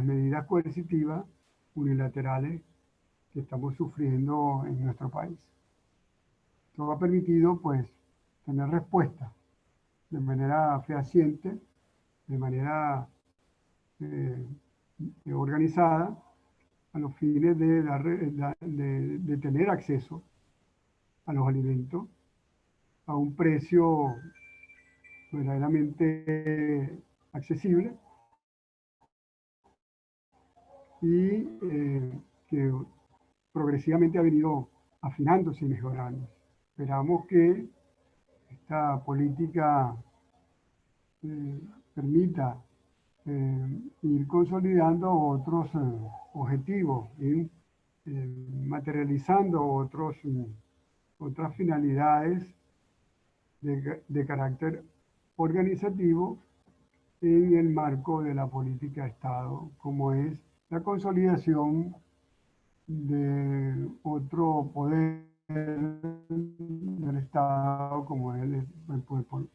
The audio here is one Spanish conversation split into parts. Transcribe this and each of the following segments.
medidas coercitivas unilaterales que estamos sufriendo en nuestro país. Esto ha permitido, pues, tener respuesta de manera fehaciente, de manera organizada, a los fines de tener acceso a los alimentos a un precio verdaderamente accesible y que progresivamente ha venido afinándose y mejorando. Esperamos que esta política permita ir consolidando otros objetivos, ir materializando otras finalidades de carácter organizativo en el marco de la política de Estado, como es la consolidación de otro poder del Estado, como es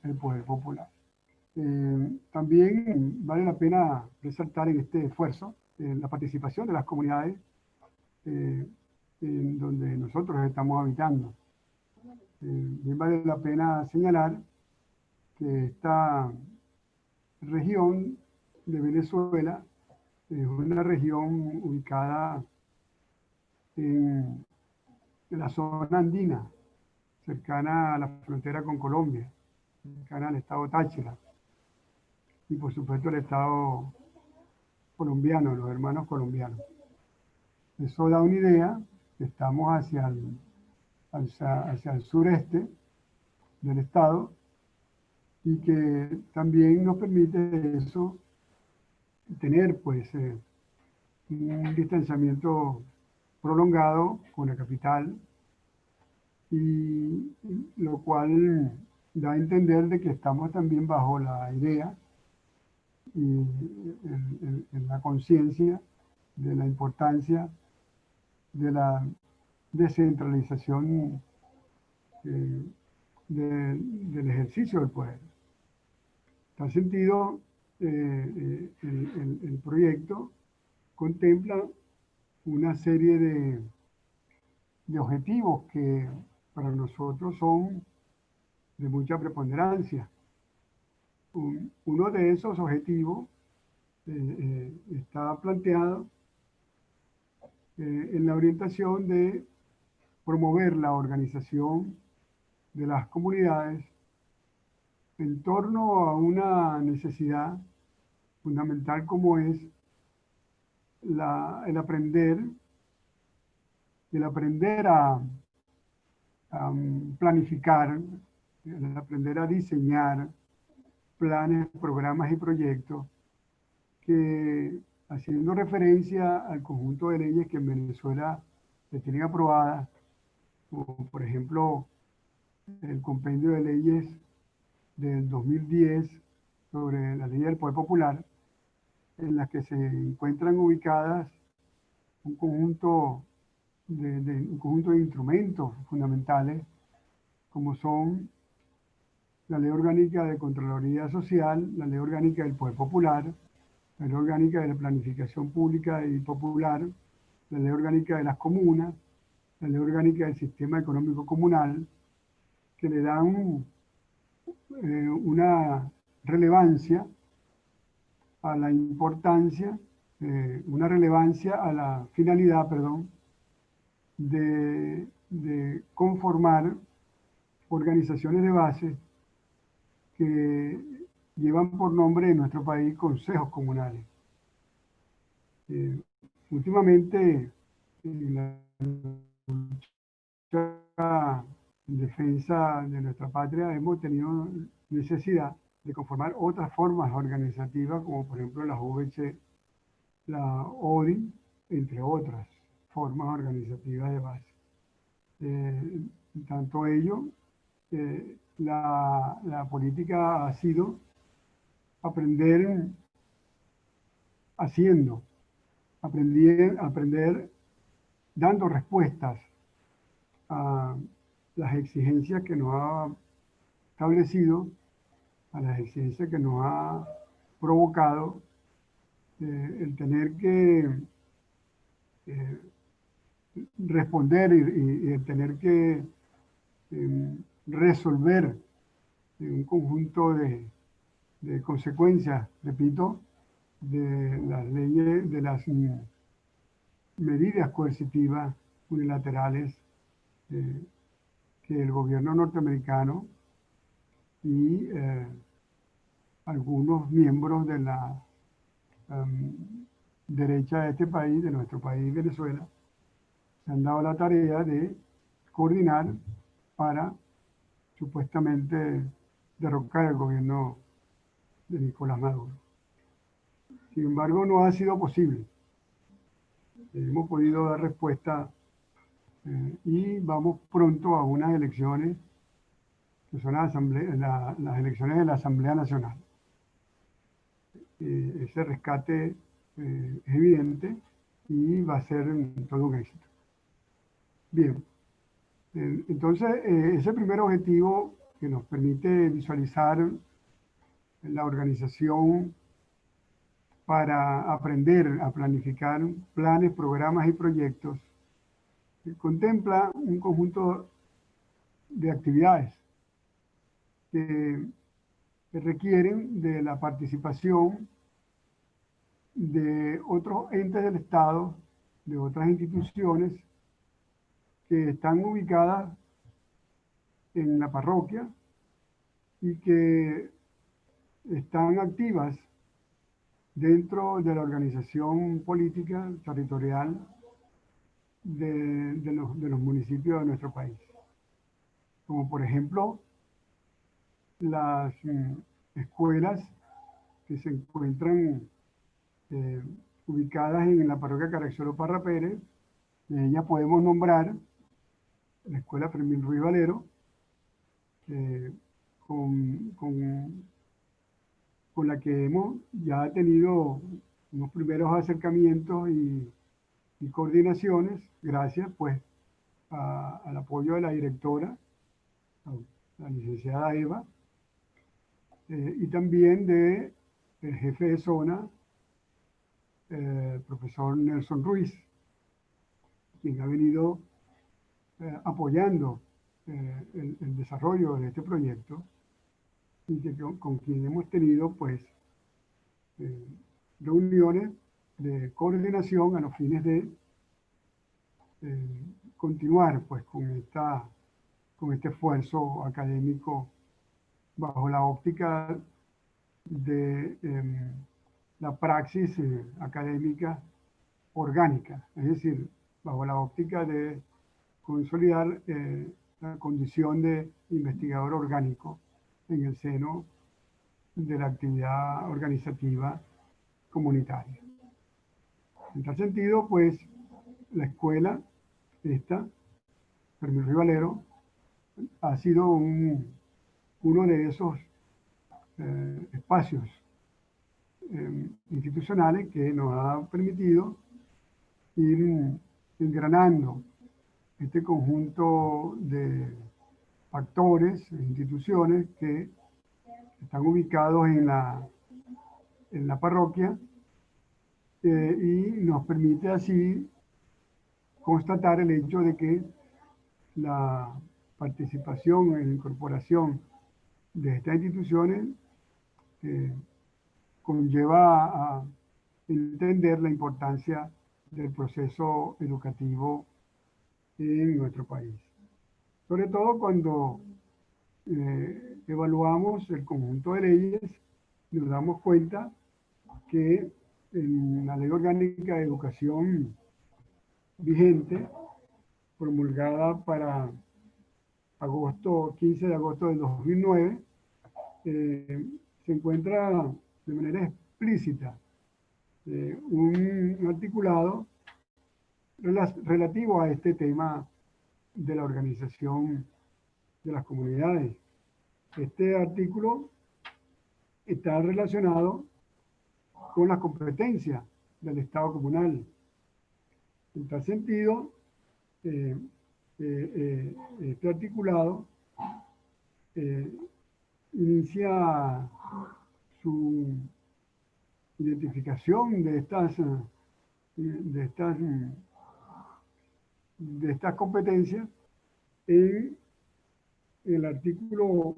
el poder popular. También vale la pena resaltar en este esfuerzo la participación de las comunidades en donde nosotros estamos habitando. Bien vale la pena señalar que esta región de Venezuela es una región ubicada en la zona andina, cercana a la frontera con Colombia, cercana al estado Táchira y por supuesto el estado colombiano, los hermanos colombianos. Eso da una idea que estamos hacia el sureste del estado y que también nos permite eso tener pues un distanciamiento prolongado con la capital, y lo cual da a entender de que estamos también bajo la idea y en la conciencia de la importancia de la descentralización del ejercicio del poder. En tal sentido, el proyecto contempla una serie de objetivos que para nosotros son de mucha preponderancia. Uno de esos objetivos está planteado en la orientación de promover la organización de las comunidades en torno a una necesidad fundamental como es el aprender a planificar, el aprender a diseñar planes, programas y proyectos que, haciendo referencia al conjunto de leyes que en Venezuela se tienen aprobadas, como por ejemplo el compendio de leyes del 2010 sobre la ley del poder popular, en las que se encuentran ubicadas un conjunto de instrumentos fundamentales, como son la Ley Orgánica de Contraloría Social, la Ley Orgánica del Poder Popular, la Ley Orgánica de la Planificación Pública y Popular, la Ley Orgánica de las Comunas, la Ley Orgánica del Sistema Económico Comunal, que le dan una relevancia a la importancia, una relevancia a la finalidad, perdón, de conformar organizaciones de base que llevan por nombre en nuestro país consejos comunales. Últimamente, en la lucha en defensa de nuestra patria, hemos tenido necesidad de conformar otras formas organizativas, como por ejemplo la VC, la ODI, entre otras formas organizativas de base. Tanto ello, la política ha sido aprender haciendo, aprender dando respuestas a las exigencias que nos ha establecido, a las exigencias que nos ha provocado el tener que responder y el tener que resolver un conjunto de consecuencias, repito, de las leyes, de las medidas coercitivas unilaterales que el gobierno norteamericano y algunos miembros de la derecha de este país, de nuestro país, Venezuela, se han dado la tarea de coordinar para supuestamente derrocar el gobierno de Nicolás Maduro. Sin embargo, no ha sido posible. Hemos podido dar respuesta y vamos pronto a unas elecciones que son las elecciones de la Asamblea Nacional. Ese rescate es evidente y va a ser todo un éxito. Bien, entonces ese primer objetivo que nos permite visualizar la organización para aprender a planificar planes, programas y proyectos, contempla un conjunto de actividades que requieren de la participación de otros entes del Estado, de otras instituciones que están ubicadas en la parroquia y que están activas dentro de la organización política territorial de los municipios de nuestro país. Como por ejemplo, las escuelas que se encuentran ubicadas en la parroquia Caracciolo Parra Pérez. De ellas podemos nombrar la Escuela Fermín Ruiz Valero, con la que hemos ya tenido unos primeros acercamientos y coordinaciones, gracias pues al apoyo de la directora, la licenciada Eva, y también del jefe de zona, profesor Nelson Ruiz, quien ha venido apoyando el desarrollo de este proyecto y con quien hemos tenido pues reuniones de coordinación a los fines de continuar pues con este esfuerzo académico bajo la óptica de la praxis académica orgánica, es decir, bajo la óptica de consolidar la condición de investigador orgánico en el seno de la actividad organizativa comunitaria. En tal sentido, pues, la escuela, Fermín Ruiz Valero, ha sido uno de esos espacios institucionales que nos ha permitido ir engranando este conjunto de actores e instituciones que están ubicados en la parroquia y nos permite así constatar el hecho de que la participación en la incorporación de estas instituciones conlleva a entender la importancia del proceso educativo en nuestro país. Sobre todo cuando evaluamos el conjunto de leyes, nos damos cuenta que en la Ley Orgánica de Educación vigente, promulgada para 15 de agosto del 2009, se encuentra de manera explícita un articulado relativo a este tema de la organización de las comunidades. Este artículo está relacionado con las competencias del Estado comunal. En tal sentido, este articulado inicia su identificación de estas competencias en el artículo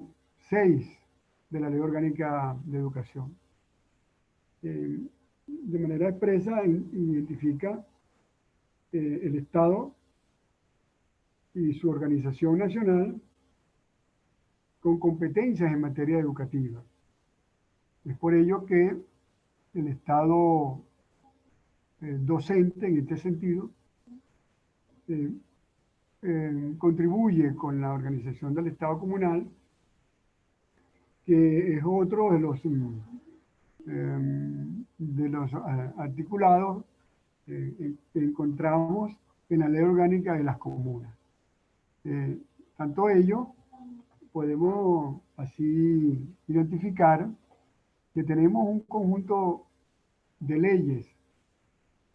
6 de la Ley Orgánica de Educación. De manera expresa identifica el Estado y su organización nacional con competencias en materia educativa. Es por ello que el Estado docente, en este sentido, contribuye con la organización del Estado comunal, que es otro de los articulados que encontramos en la Ley Orgánica de las Comunas. Tanto ello, podemos así identificar que tenemos un conjunto de leyes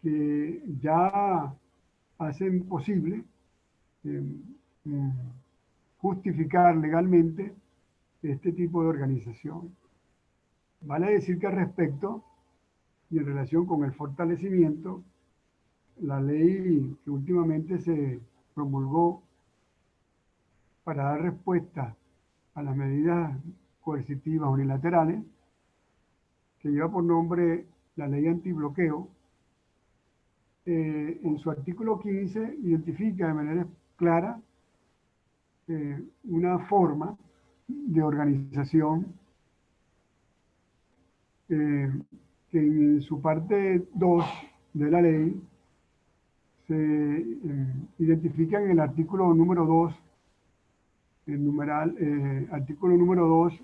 que ya hacen posible justificar legalmente este tipo de organización. Vale decir que al respecto, y en relación con el fortalecimiento, la ley que últimamente se promulgó para dar respuesta a las medidas coercitivas unilaterales, que lleva por nombre la ley antibloqueo, en su artículo 15 identifica de manera clara una forma de organización que en su parte 2 de la ley se identifica en el artículo número 2, el numeral, artículo número 2,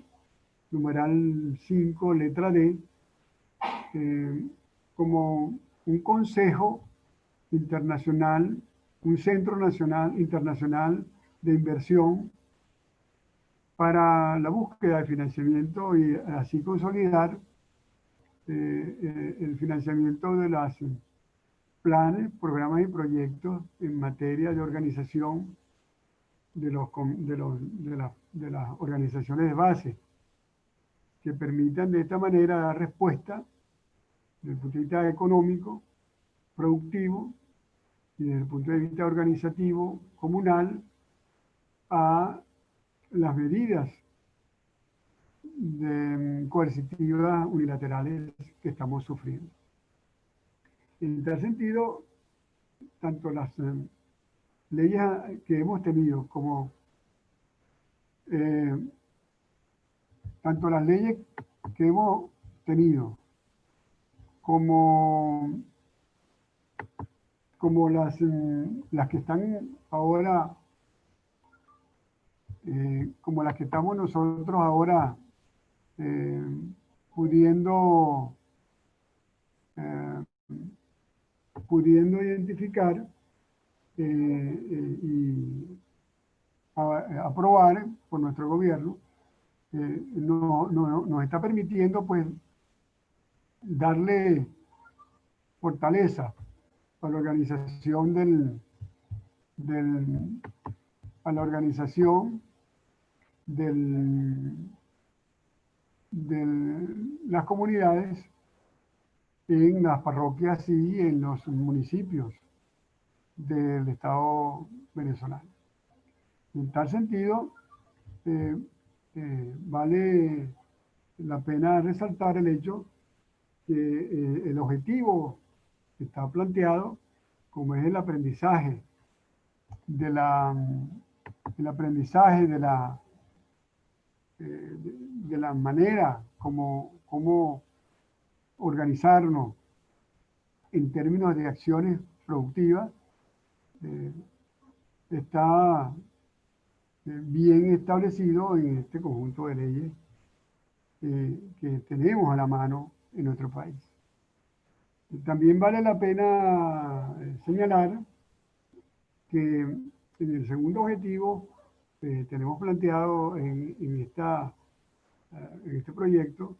numeral 5, letra D, como un consejo internacional, un centro nacional, internacional de inversión para la búsqueda de financiamiento y así consolidar el financiamiento de los planes, programas y proyectos en materia de organización de las organizaciones de base, que permitan de esta manera dar respuesta desde el punto de vista económico, productivo y desde el punto de vista organizativo, comunal, a las medidas coercitivas unilaterales que estamos sufriendo. En tal sentido, tanto las leyes que hemos tenido como tanto las leyes que hemos tenido como las que están ahora, como las que estamos nosotros ahora pudiendo identificar y aprobar por nuestro gobierno, nos está permitiendo pues darle fortaleza a la organización a la organización de las comunidades en las parroquias y en los municipios del Estado venezolano. En tal sentido, vale la pena resaltar el hecho que el objetivo que está planteado, como es el aprendizaje de la manera como organizarnos en términos de acciones productivas, está bien establecido en este conjunto de leyes que tenemos a la mano en nuestro país. También vale la pena señalar que en el segundo objetivo tenemos planteado en este proyecto,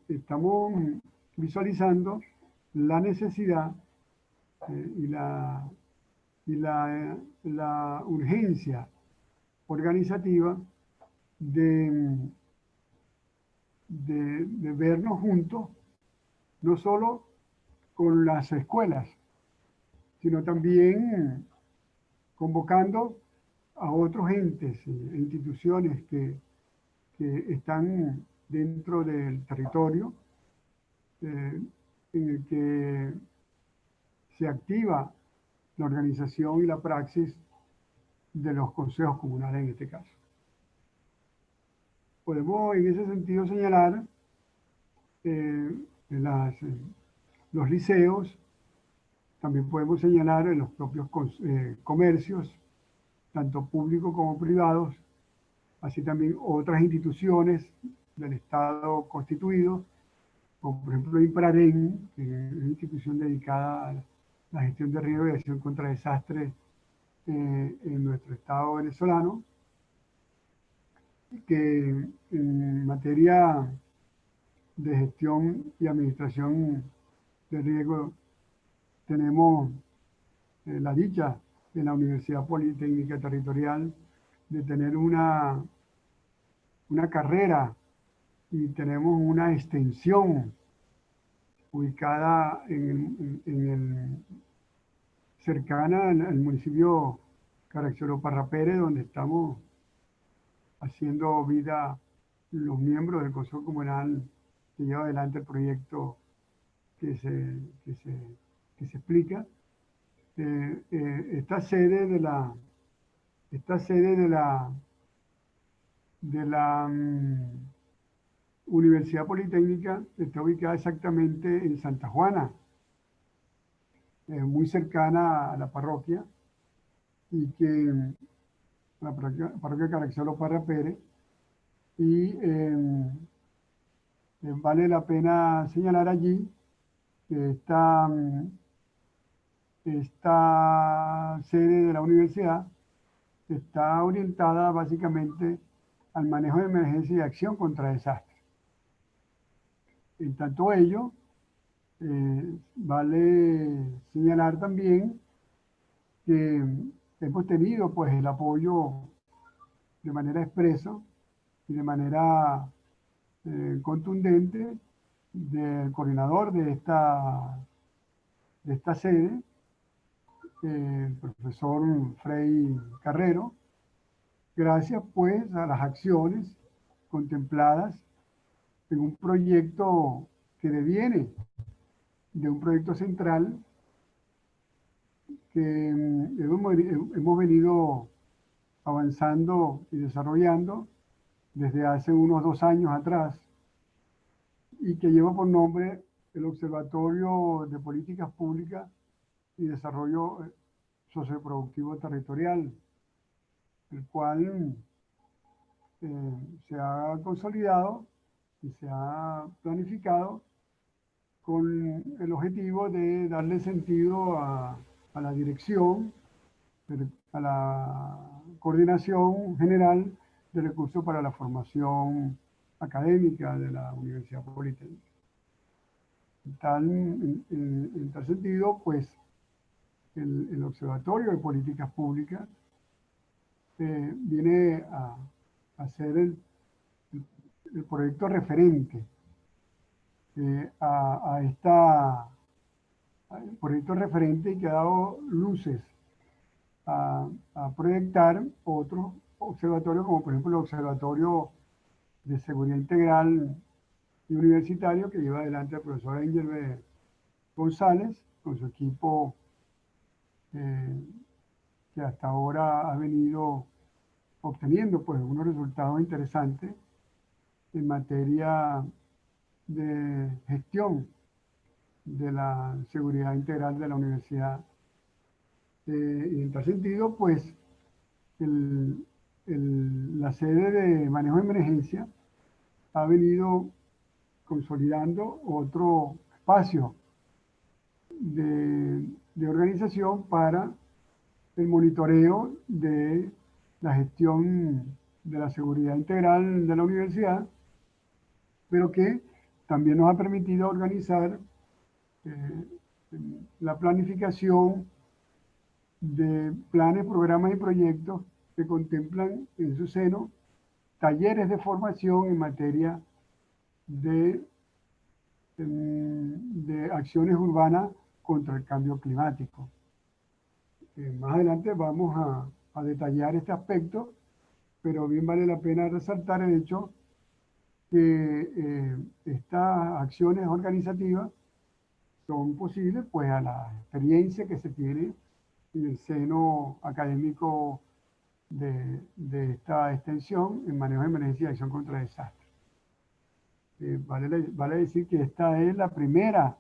estamos visualizando la necesidad y la urgencia organizativa de vernos juntos no solo con las escuelas, sino también convocando a otros entes e instituciones que están dentro del territorio, en el que se activa la organización y la praxis de los consejos comunales en este caso. Podemos en ese sentido señalar los liceos, también podemos señalar en los propios comercios, tanto públicos como privados, así también otras instituciones del Estado constituido, como por ejemplo INPRADEN, que es una institución dedicada a la gestión de riesgos y acción contra desastres en nuestro Estado venezolano, que en materia de gestión y administración de riesgo tenemos la dicha en la Universidad Politécnica Territorial de tener una carrera y tenemos una extensión ubicada cercana al municipio Caracciolo Parrapere, donde estamos haciendo vida los miembros del Consejo Comunal que lleva adelante el proyecto que se explica. Esta sede de la Universidad Politécnica está ubicada exactamente en Santa Juana, muy cercana a la parroquia, y que la parroquia Caracciolo Parrapere, y vale la pena señalar allí que esta sede de la universidad está orientada básicamente al manejo de emergencia y acción contra desastres. En tanto ello, vale señalar también que hemos tenido pues el apoyo de manera expresa y de manera contundente del coordinador de esta sede, el profesor Frei Carrero, gracias pues a las acciones contempladas en un proyecto que deviene de un proyecto central que hemos venido avanzando y desarrollando desde hace unos 2 años atrás, y que lleva por nombre el Observatorio de Políticas Públicas y Desarrollo Socioproductivo Territorial, el cual se ha consolidado y se ha planificado con el objetivo de darle sentido a la dirección, a la coordinación general de recursos para la formación académica de la Universidad Politécnica. En tal sentido, pues, el Observatorio de Políticas Públicas viene a ser el proyecto referente el proyecto referente que ha dado luces a proyectar otros observatorios, como por ejemplo el Observatorio de Seguridad Integral y Universitario, que lleva adelante el profesor Ángel González con su equipo, que hasta ahora ha venido obteniendo pues unos resultados interesantes en materia de gestión de la seguridad integral de la universidad. Y en tal sentido, pues, la sede de manejo de emergencia ha venido consolidando otro espacio de organización para el monitoreo de la gestión de la seguridad integral de la universidad, pero que también nos ha permitido organizar la planificación de planes, programas y proyectos que contemplan en su seno talleres de formación en materia de de acciones urbanas contra el cambio climático. Más adelante vamos a detallar este aspecto, pero bien vale la pena resaltar el hecho que estas acciones organizativas son posibles pues a la experiencia que se tiene en el seno académico de esta extensión en manejo de emergencia y acción contra desastres. Vale decir que esta es la primera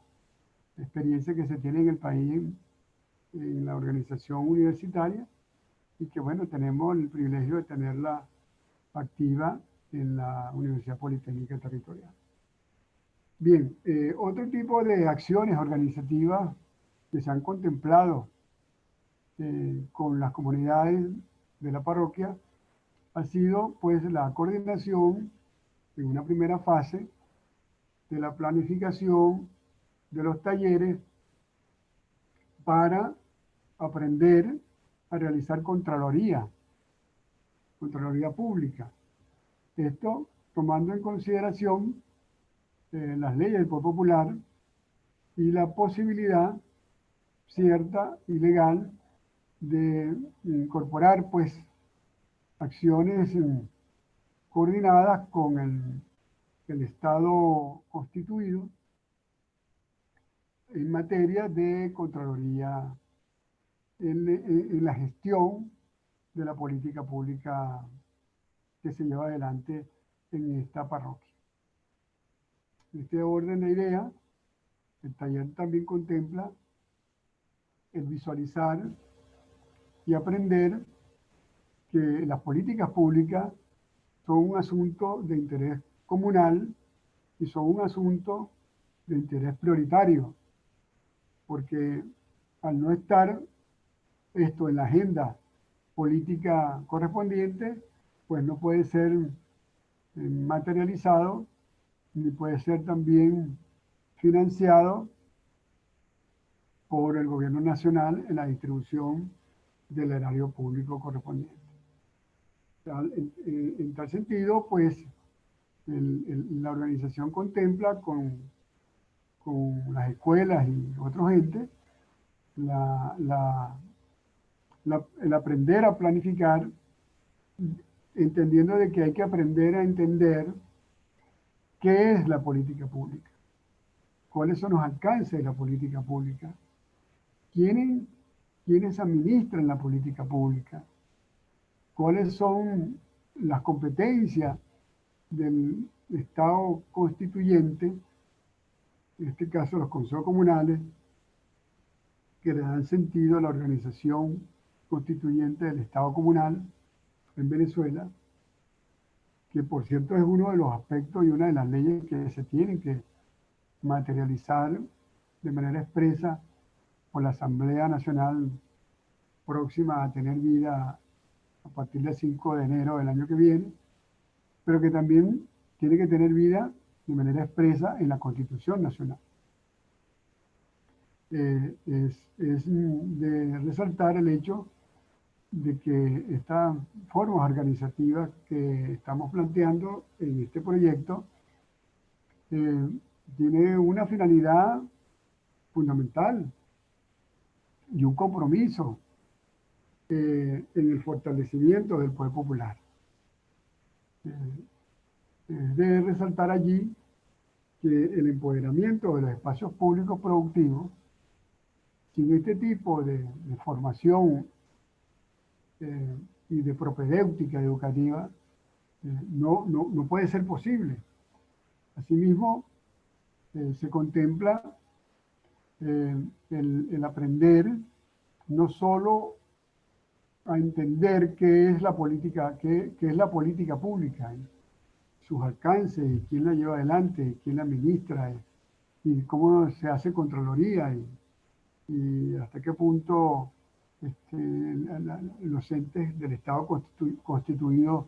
experiencia que se tiene en el país en la organización universitaria y que bueno, tenemos el privilegio de tenerla activa en la Universidad Politécnica Territorial. Bien, otro tipo de acciones organizativas que se han contemplado con las comunidades de la parroquia ha sido pues la coordinación en una primera fase de la planificación de los talleres para aprender a realizar Contraloría Pública. Esto tomando en consideración las leyes del Poder Popular y la posibilidad cierta y legal de incorporar pues acciones coordinadas con el Estado constituido en materia de Contraloría en la gestión de la política pública que se lleva adelante en esta parroquia. En este orden de ideas, el taller también contempla el visualizar y aprender que las políticas públicas son un asunto de interés comunal y son un asunto de interés prioritario, porque al no estar esto en la agenda política correspondiente, pues no puede ser materializado ni puede ser también financiado por el gobierno nacional en la distribución del erario público correspondiente. En tal sentido, pues la organización contempla con las escuelas y otros entes el aprender a planificar, entendiendo de que hay que aprender a entender qué es la política pública, cuáles son los alcances de la política pública, quiénes administran la política pública, cuáles son las competencias del Estado constituyente, en este caso los consejos comunales, que le dan sentido a la organización constituyente del Estado comunal en Venezuela, que por cierto es uno de los aspectos y una de las leyes que se tienen que materializar de manera expresa por la Asamblea Nacional próxima a tener vida a partir del 5 de enero del año que viene, pero que también tiene que tener vida de manera expresa en la Constitución Nacional. Es de resaltar el hecho de que estas formas organizativas que estamos planteando en este proyecto tiene una finalidad fundamental y un compromiso en el fortalecimiento del poder popular. Es de resaltar allí que el empoderamiento de los espacios públicos productivos, sin este tipo de formación y de propedéutica educativa, no puede ser posible. Asimismo, se contempla el aprender no solo a entender qué es la política, qué es la política pública, sus alcances, quién la lleva adelante, quién la administra, y cómo se hace Contraloría, y hasta qué punto los entes del Estado constituido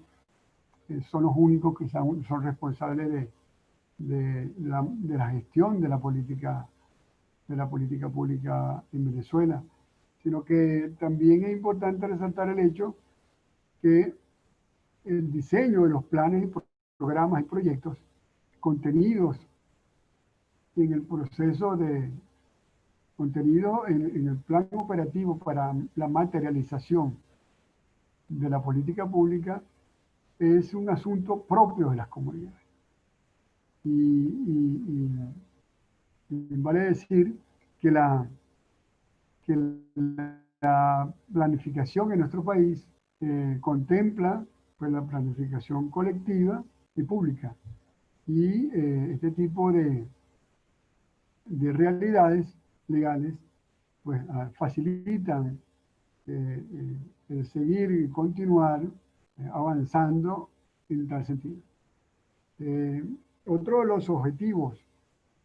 son los únicos que son responsables de la gestión de la política pública en Venezuela, sino que también es importante resaltar el hecho que el diseño de los planes, programas y proyectos contenidos en el proceso de contenido en el plan operativo para la materialización de la política pública es un asunto propio de las comunidades. Y vale decir que la planificación en nuestro país contempla pues, la planificación colectiva y pública. Y este tipo de realidades legales pues, facilitan el seguir y continuar avanzando en tal sentido. Otro de los objetivos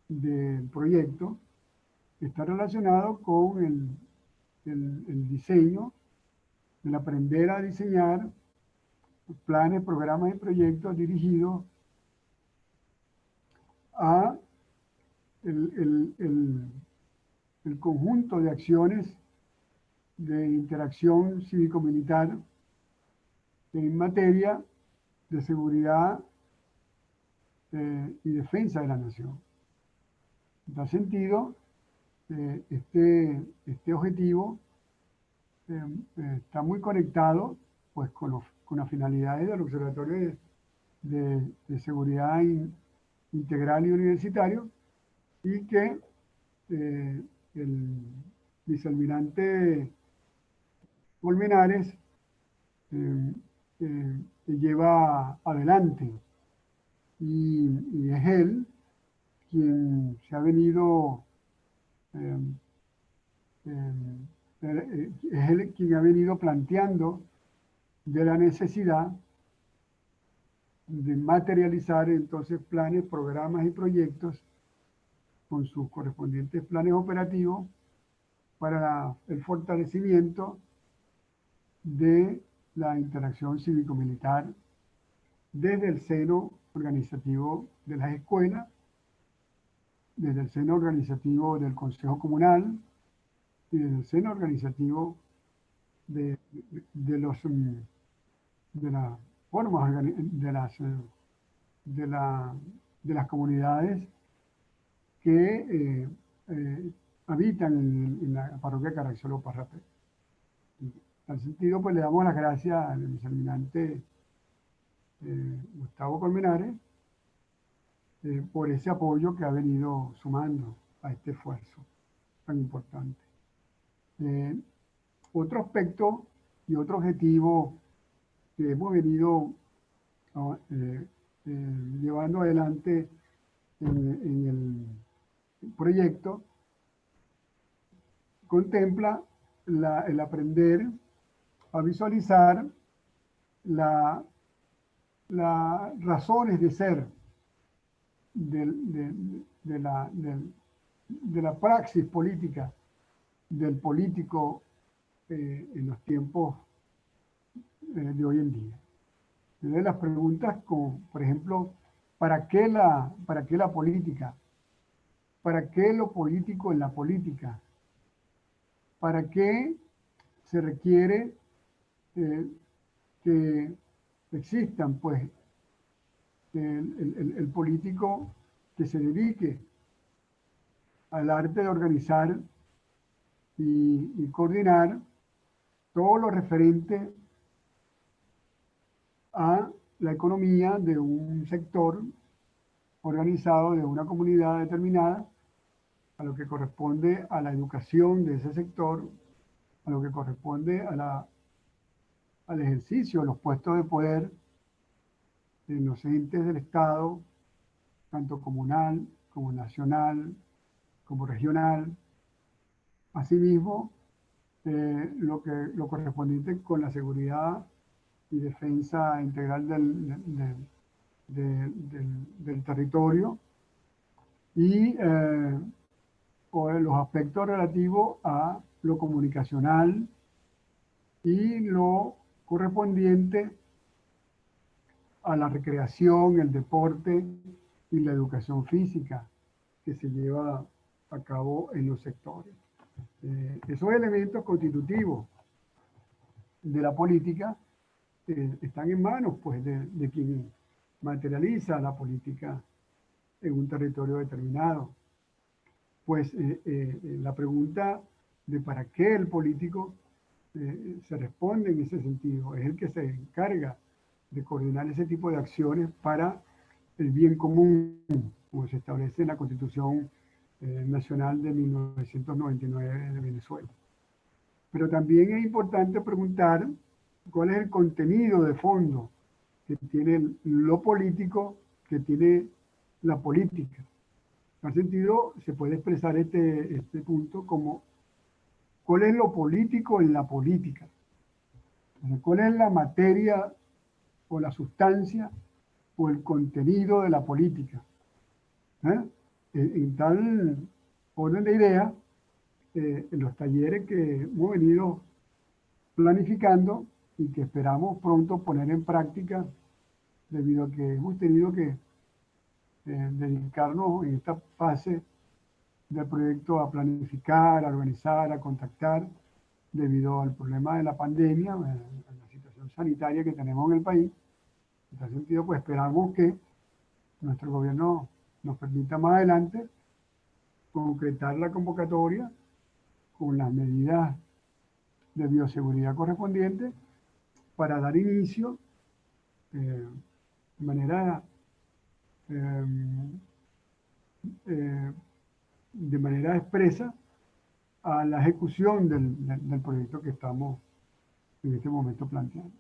del proyecto está relacionado con el diseño, el aprender a diseñar planes, programas y proyectos dirigidos a el conjunto de acciones de interacción cívico-militar en materia de seguridad y defensa de la nación. En tal sentido, este objetivo está muy conectado pues, con las finalidades del Observatorio de Seguridad Integral y Universitario, y que el vicealmirante Colmenares lleva adelante. Y es él quien se ha venido, es él quien ha venido planteando de la necesidad de materializar entonces planes, programas y proyectos con sus correspondientes planes operativos para el fortalecimiento de la interacción cívico-militar desde el seno organizativo de las escuelas, desde el seno organizativo del Consejo Comunal y desde el seno organizativo de las formas de las comunidades que habitan en la parroquia Carazuelo Parrape. En tal sentido, pues le damos las gracias al vicealmirante Gustavo Colmenares por ese apoyo que ha venido sumando a este esfuerzo tan importante. Otro aspecto y otro objetivo que hemos venido llevando adelante en el proyecto contempla el aprender a visualizar las razones de ser de la praxis política del político en los tiempos de hoy en día. Entonces, las preguntas como, por ejemplo, ¿para qué la política? ¿Para qué lo político en la política? ¿Para qué se requiere que existan, pues, el político que se dedique al arte de organizar y coordinar todo lo referente a la economía de un sector organizado, de una comunidad determinada, a lo que corresponde a la educación de ese sector, a lo que corresponde al ejercicio de los puestos de poder en los entes del Estado, tanto comunal como nacional, como regional. Asimismo, lo correspondiente con la seguridad y defensa integral del territorio y los aspectos relativos a lo comunicacional y lo correspondiente a la recreación, el deporte y la educación física que se lleva a cabo en los sectores. Esos elementos constitutivos de la política están en manos pues, de quien materializa la política en un territorio determinado. pues la pregunta de para qué el político se responde en ese sentido. Es el que se encarga de coordinar ese tipo de acciones para el bien común, como se establece en la Constitución Nacional de 1999 de Venezuela. Pero también es importante preguntar cuál es el contenido de fondo que tiene lo político, que tiene la política. En ese sentido, se puede expresar este punto como cuál es lo político en la política. O sea, cuál es la materia o la sustancia o el contenido de la política. En tal orden de ideas, en los talleres que hemos venido planificando y que esperamos pronto poner en práctica, debido a que hemos tenido que dedicarnos en esta fase del proyecto a planificar, a organizar, a contactar, debido al problema de la pandemia, a la situación sanitaria que tenemos en el país. En ese sentido, pues esperamos que nuestro gobierno nos permita más adelante concretar la convocatoria con las medidas de bioseguridad correspondientes para dar inicio de manera expresa a la ejecución del proyecto que estamos en este momento planteando.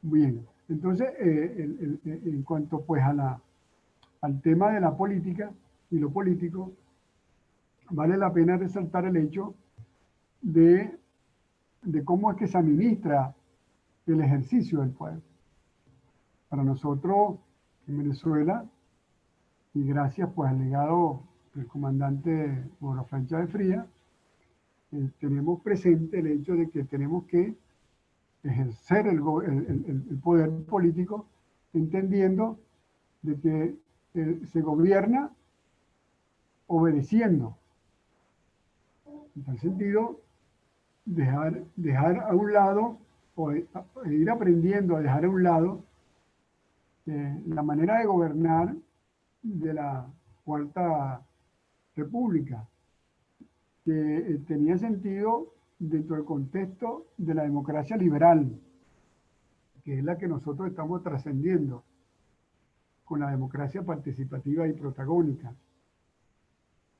Bien, entonces, en cuanto pues al tema de la política y lo político, vale la pena resaltar el hecho de cómo es que se administra el ejercicio del poder. Para nosotros, en Venezuela, y gracias pues al legado del comandante Borafran Chávez Frías, tenemos presente el hecho de que tenemos que ejercer el poder político entendiendo de que se gobierna obedeciendo. En tal sentido, dejar a un lado o ir aprendiendo a dejar a un lado la manera de gobernar de la Cuarta República, que tenía sentido dentro del contexto de la democracia liberal, que es la que nosotros estamos trascendiendo con la democracia participativa y protagónica.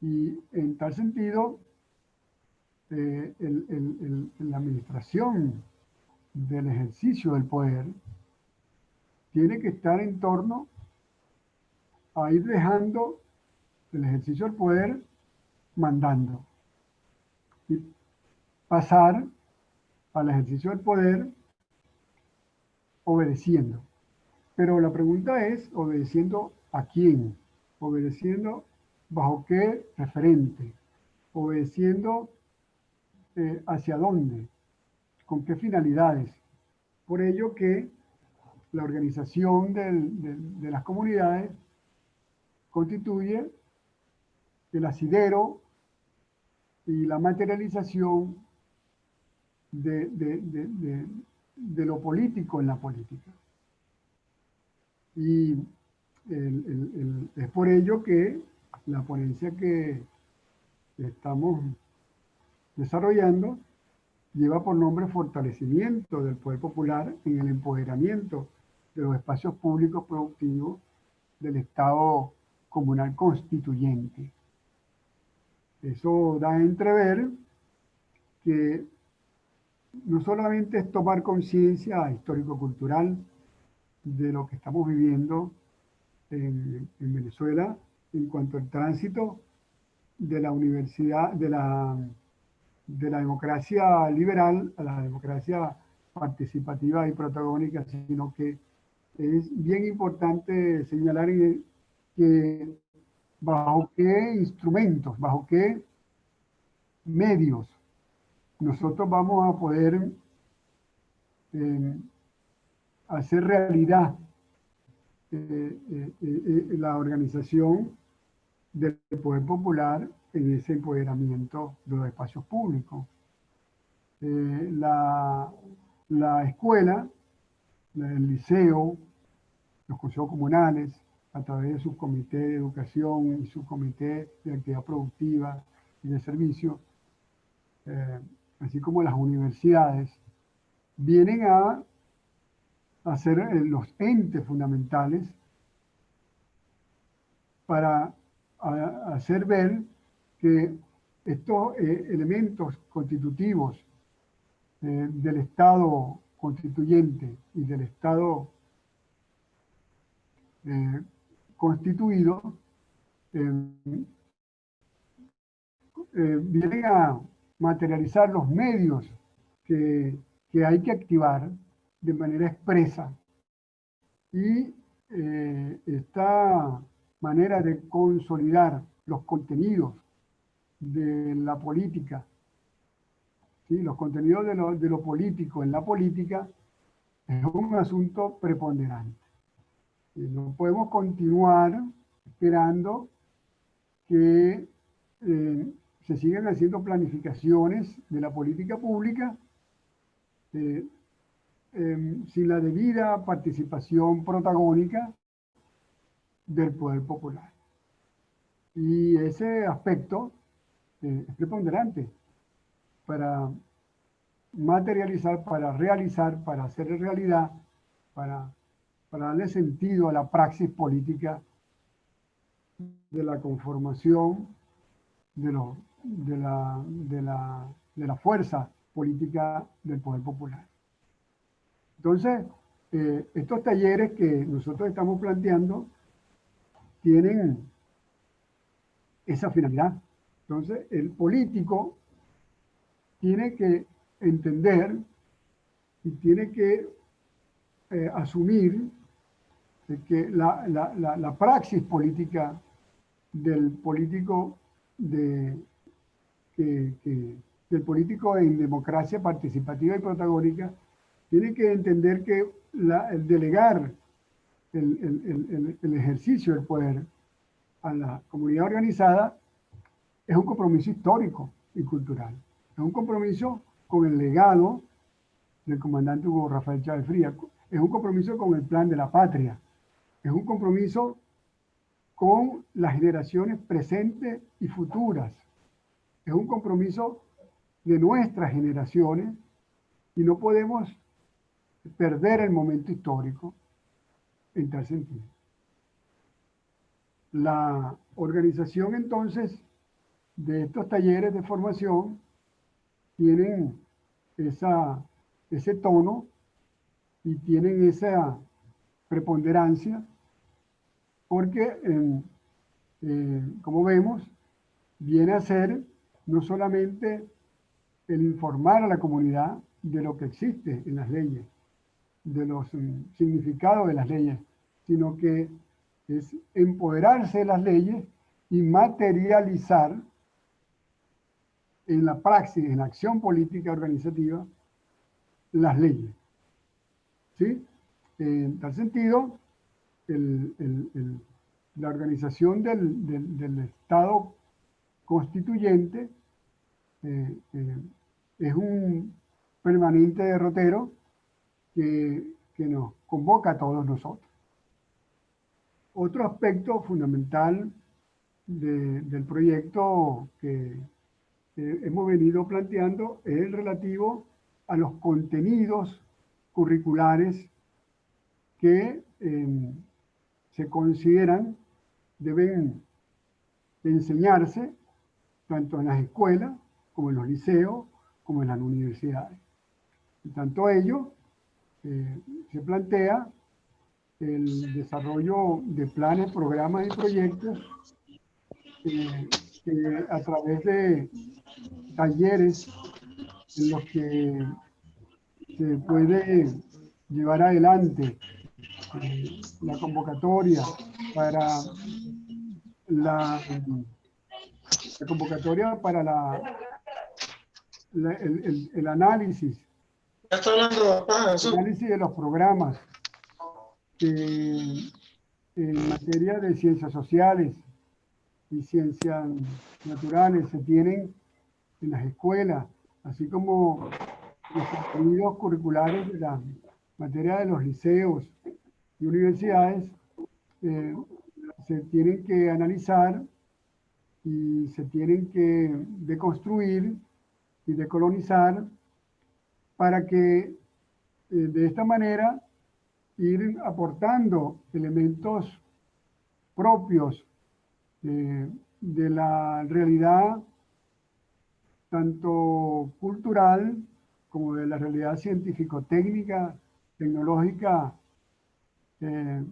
Y en tal sentido, la administración del ejercicio del poder tiene que estar en torno a ir dejando el ejercicio del poder mandando y pasar al ejercicio del poder obedeciendo. Pero la pregunta es, ¿obedeciendo a quién? ¿Obedeciendo bajo qué referente? ¿Obedeciendo hacia dónde? ¿Con qué finalidades? Por ello que la organización de las comunidades constituye el asidero y la materialización de lo político en la política. Y es por ello que la ponencia que estamos desarrollando lleva por nombre Fortalecimiento del Poder Popular en el empoderamiento de los espacios públicos productivos del Estado comunal constituyente. Eso da a entrever que no solamente es tomar conciencia histórico-cultural de lo que estamos viviendo en Venezuela en cuanto al tránsito de la universidad, de la democracia liberal a la democracia participativa y protagónica, sino que es bien importante señalar que bajo qué instrumentos, bajo qué medios nosotros vamos a poder hacer realidad la organización del poder popular en ese empoderamiento de los espacios públicos. La escuela, el liceo, los consejos comunales, a través de su comité de educación y su comité de actividad productiva y de servicio, así como las universidades, vienen a ser los entes fundamentales para hacer ver que estos elementos constitutivos del Estado constituyente y del Estado constituido vienen a materializar los medios que hay que activar de manera expresa. Y esta manera de consolidar los contenidos de la política, ¿sí? Los contenidos de lo político en la política es un asunto preponderante. Y no podemos continuar esperando que se sigan haciendo planificaciones de la política pública sin la debida participación protagónica del poder popular. Y ese aspecto es preponderante para materializar, para realizar, para hacer realidad, para darle sentido a la praxis política de la conformación de la fuerza política del poder popular. Entonces, estos talleres que nosotros estamos planteando tienen esa finalidad. Entonces, el político tiene que entender y tiene que asumir que la praxis política del político del político en democracia participativa y protagónica tiene que entender que el delegar el ejercicio del poder a la comunidad organizada es un compromiso histórico y cultural. Es un compromiso con el legado del comandante Hugo Rafael Chávez Frías. Es un compromiso con el plan de la patria. Es un compromiso con las generaciones presentes y futuras. Es un compromiso de nuestras generaciones y no podemos perder el momento histórico en tal sentido. La organización entonces de estos talleres de formación tienen ese tono y tienen esa preponderancia porque, como vemos, viene a ser no solamente el informar a la comunidad de lo que existe en las leyes, de los significados de las leyes, sino que es empoderarse de las leyes y materializar en la praxis, en la acción política organizativa, las leyes. ¿Sí? En tal sentido, la organización del Estado constituyente es un permanente derrotero que nos convoca a todos nosotros. Otro aspecto fundamental del proyecto que hemos venido planteando es el relativo a los contenidos curriculares que se consideran deben enseñarse tanto en las escuelas como en los liceos como en las universidades. Y tanto ello se plantea el desarrollo de planes, programas y proyectos que a través de talleres en los que se puede llevar adelante la convocatoria para el análisis. Ya está hablando, papá, El análisis de los programas que en materia de ciencias sociales y ciencias naturales se tienen en las escuelas, así como los contenidos curriculares de la materia de los liceos y universidades, se tienen que analizar y se tienen que deconstruir y decolonizar para que de esta manera ir aportando elementos propios de la realidad tanto cultural como de la realidad científico-técnica, tecnológica de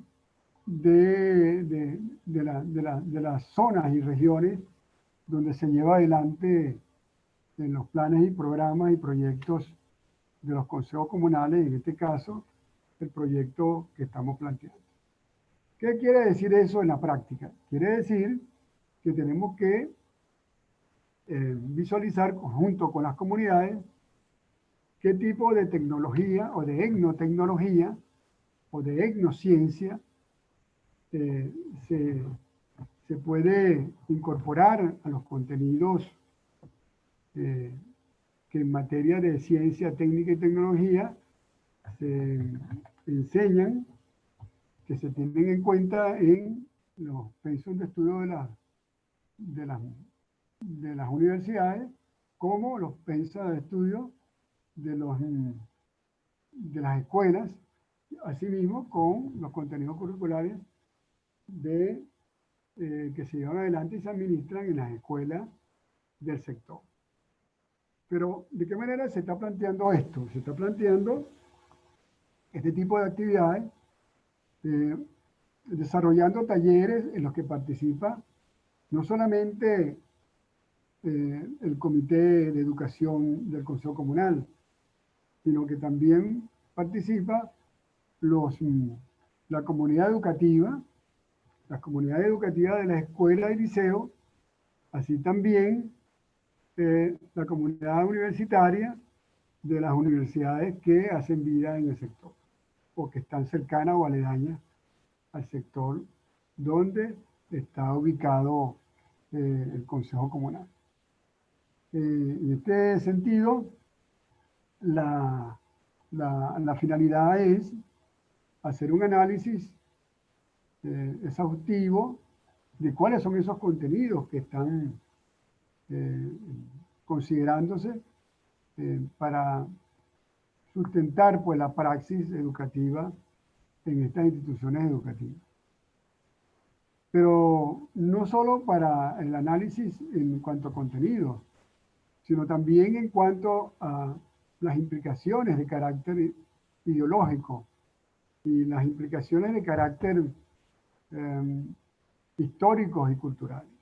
las zonas y regiones donde se lleva adelante en los planes y programas y proyectos de los consejos comunales, en este caso, el proyecto que estamos planteando. ¿Qué quiere decir eso en la práctica? Quiere decir que tenemos que visualizar junto con las comunidades qué tipo de tecnología o de etnotecnología o de etnociencia se puede incorporar a los contenidos que en materia de ciencia, técnica y tecnología se enseñan, que se tienen en cuenta en los pensos de estudio de las universidades, como los pensos de estudio de las escuelas, asimismo con los contenidos curriculares que se llevan adelante y se administran en las escuelas del sector. Pero, ¿de qué manera se está planteando esto? Se está planteando este tipo de actividades desarrollando talleres en los que participa no solamente el Comité de Educación del Consejo Comunal, sino que también participa la comunidad educativa, las comunidades educativas de la escuela y liceo, así también la comunidad universitaria de las universidades que hacen vida en el sector o que están cercanas o aledañas al sector donde está ubicado el Consejo Comunal. En este sentido, la finalidad es hacer un análisis exhaustivo de cuáles son esos contenidos que están considerándose para sustentar pues, la praxis educativa en estas instituciones educativas. Pero no solo para el análisis en cuanto a contenido, sino también en cuanto a las implicaciones de carácter ideológico y las implicaciones de carácter históricos y culturales.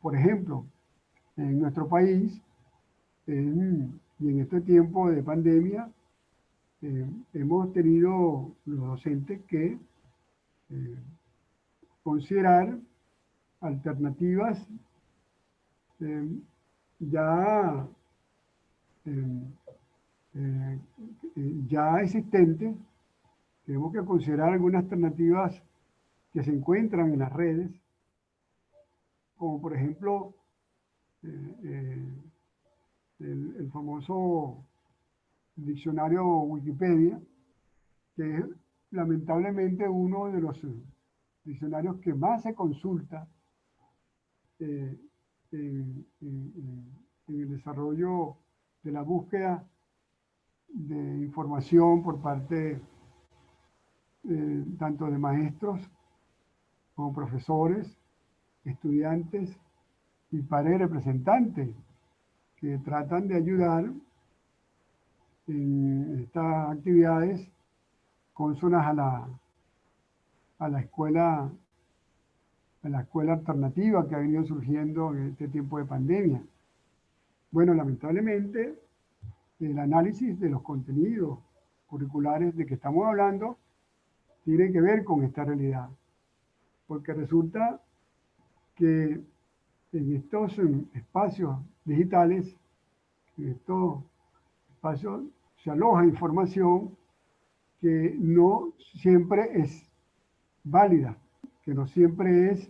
Por ejemplo, en nuestro país, y en este tiempo de pandemia, hemos tenido los docentes que considerar alternativas ya existentes. Tenemos que considerar algunas alternativas que se encuentran en las redes, como por ejemplo el famoso diccionario Wikipedia, que es lamentablemente uno de los diccionarios que más se consulta en el desarrollo de la búsqueda de información por parte tanto de maestros como profesores, estudiantes y pares representantes que tratan de ayudar en estas actividades cónsonas a la escuela alternativa que ha venido surgiendo en este tiempo de pandemia. Bueno, lamentablemente, el análisis de los contenidos curriculares de que estamos hablando tiene que ver con esta realidad, porque resulta que en estos espacios digitales, en estos espacios se aloja información que no siempre es válida, que no siempre es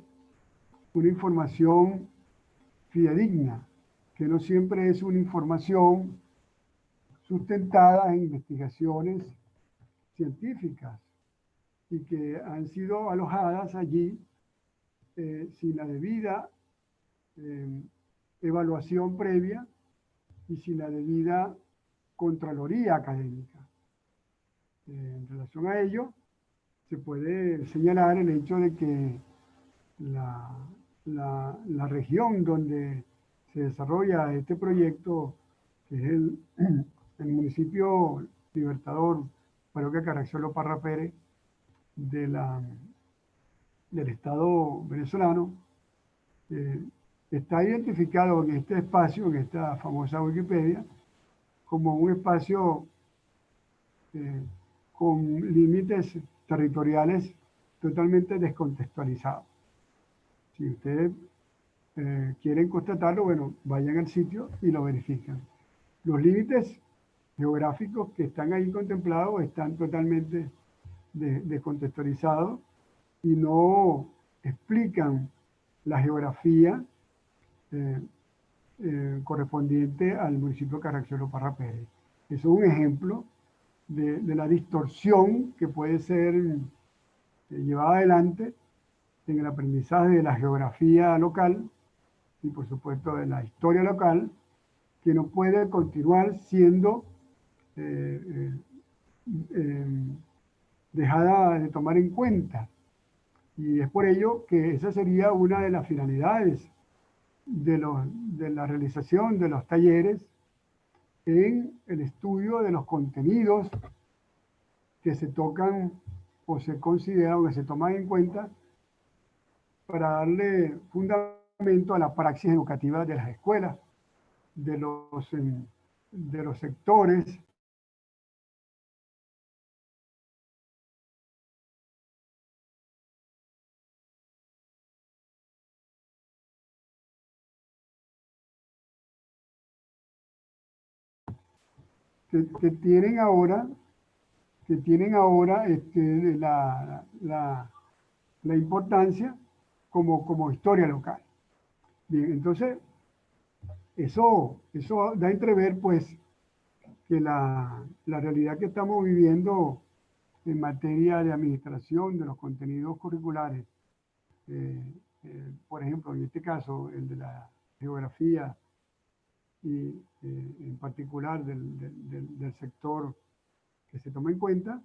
una información fidedigna, que no siempre es una información sustentada en investigaciones científicas y que han sido alojadas allí sin la debida evaluación previa y sin la debida contraloría académica. En relación a ello, se puede señalar el hecho de que la región donde se desarrolla este proyecto, que es el municipio Libertador, Parroquia Caracciolo Parra Pérez, del Estado venezolano, está identificado en este espacio, en esta famosa Wikipedia, como un espacio con límites territoriales totalmente descontextualizados. Si ustedes quieren constatarlo, bueno, vayan al sitio y lo verifican. Los límites geográficos que están ahí contemplados están totalmente descontextualizados y no explican la geografía correspondiente al municipio Caracciolo Parra Pérez. Eso es un ejemplo de la distorsión que puede ser llevada adelante en el aprendizaje de la geografía local y por supuesto de la historia local, que no puede continuar siendo dejada de tomar en cuenta. Y es por ello que esa sería una de las finalidades de la realización de los talleres en el estudio de los contenidos que se tocan o se consideran o que se toman en cuenta para darle fundamento a la praxis educativa de las escuelas, de los sectores que tienen ahora la importancia como historia local. Bien, entonces, eso da a entrever, pues, que la realidad que estamos viviendo en materia de administración de los contenidos curriculares, por ejemplo, en este caso, el de la geografía y en particular del sector que se toma en cuenta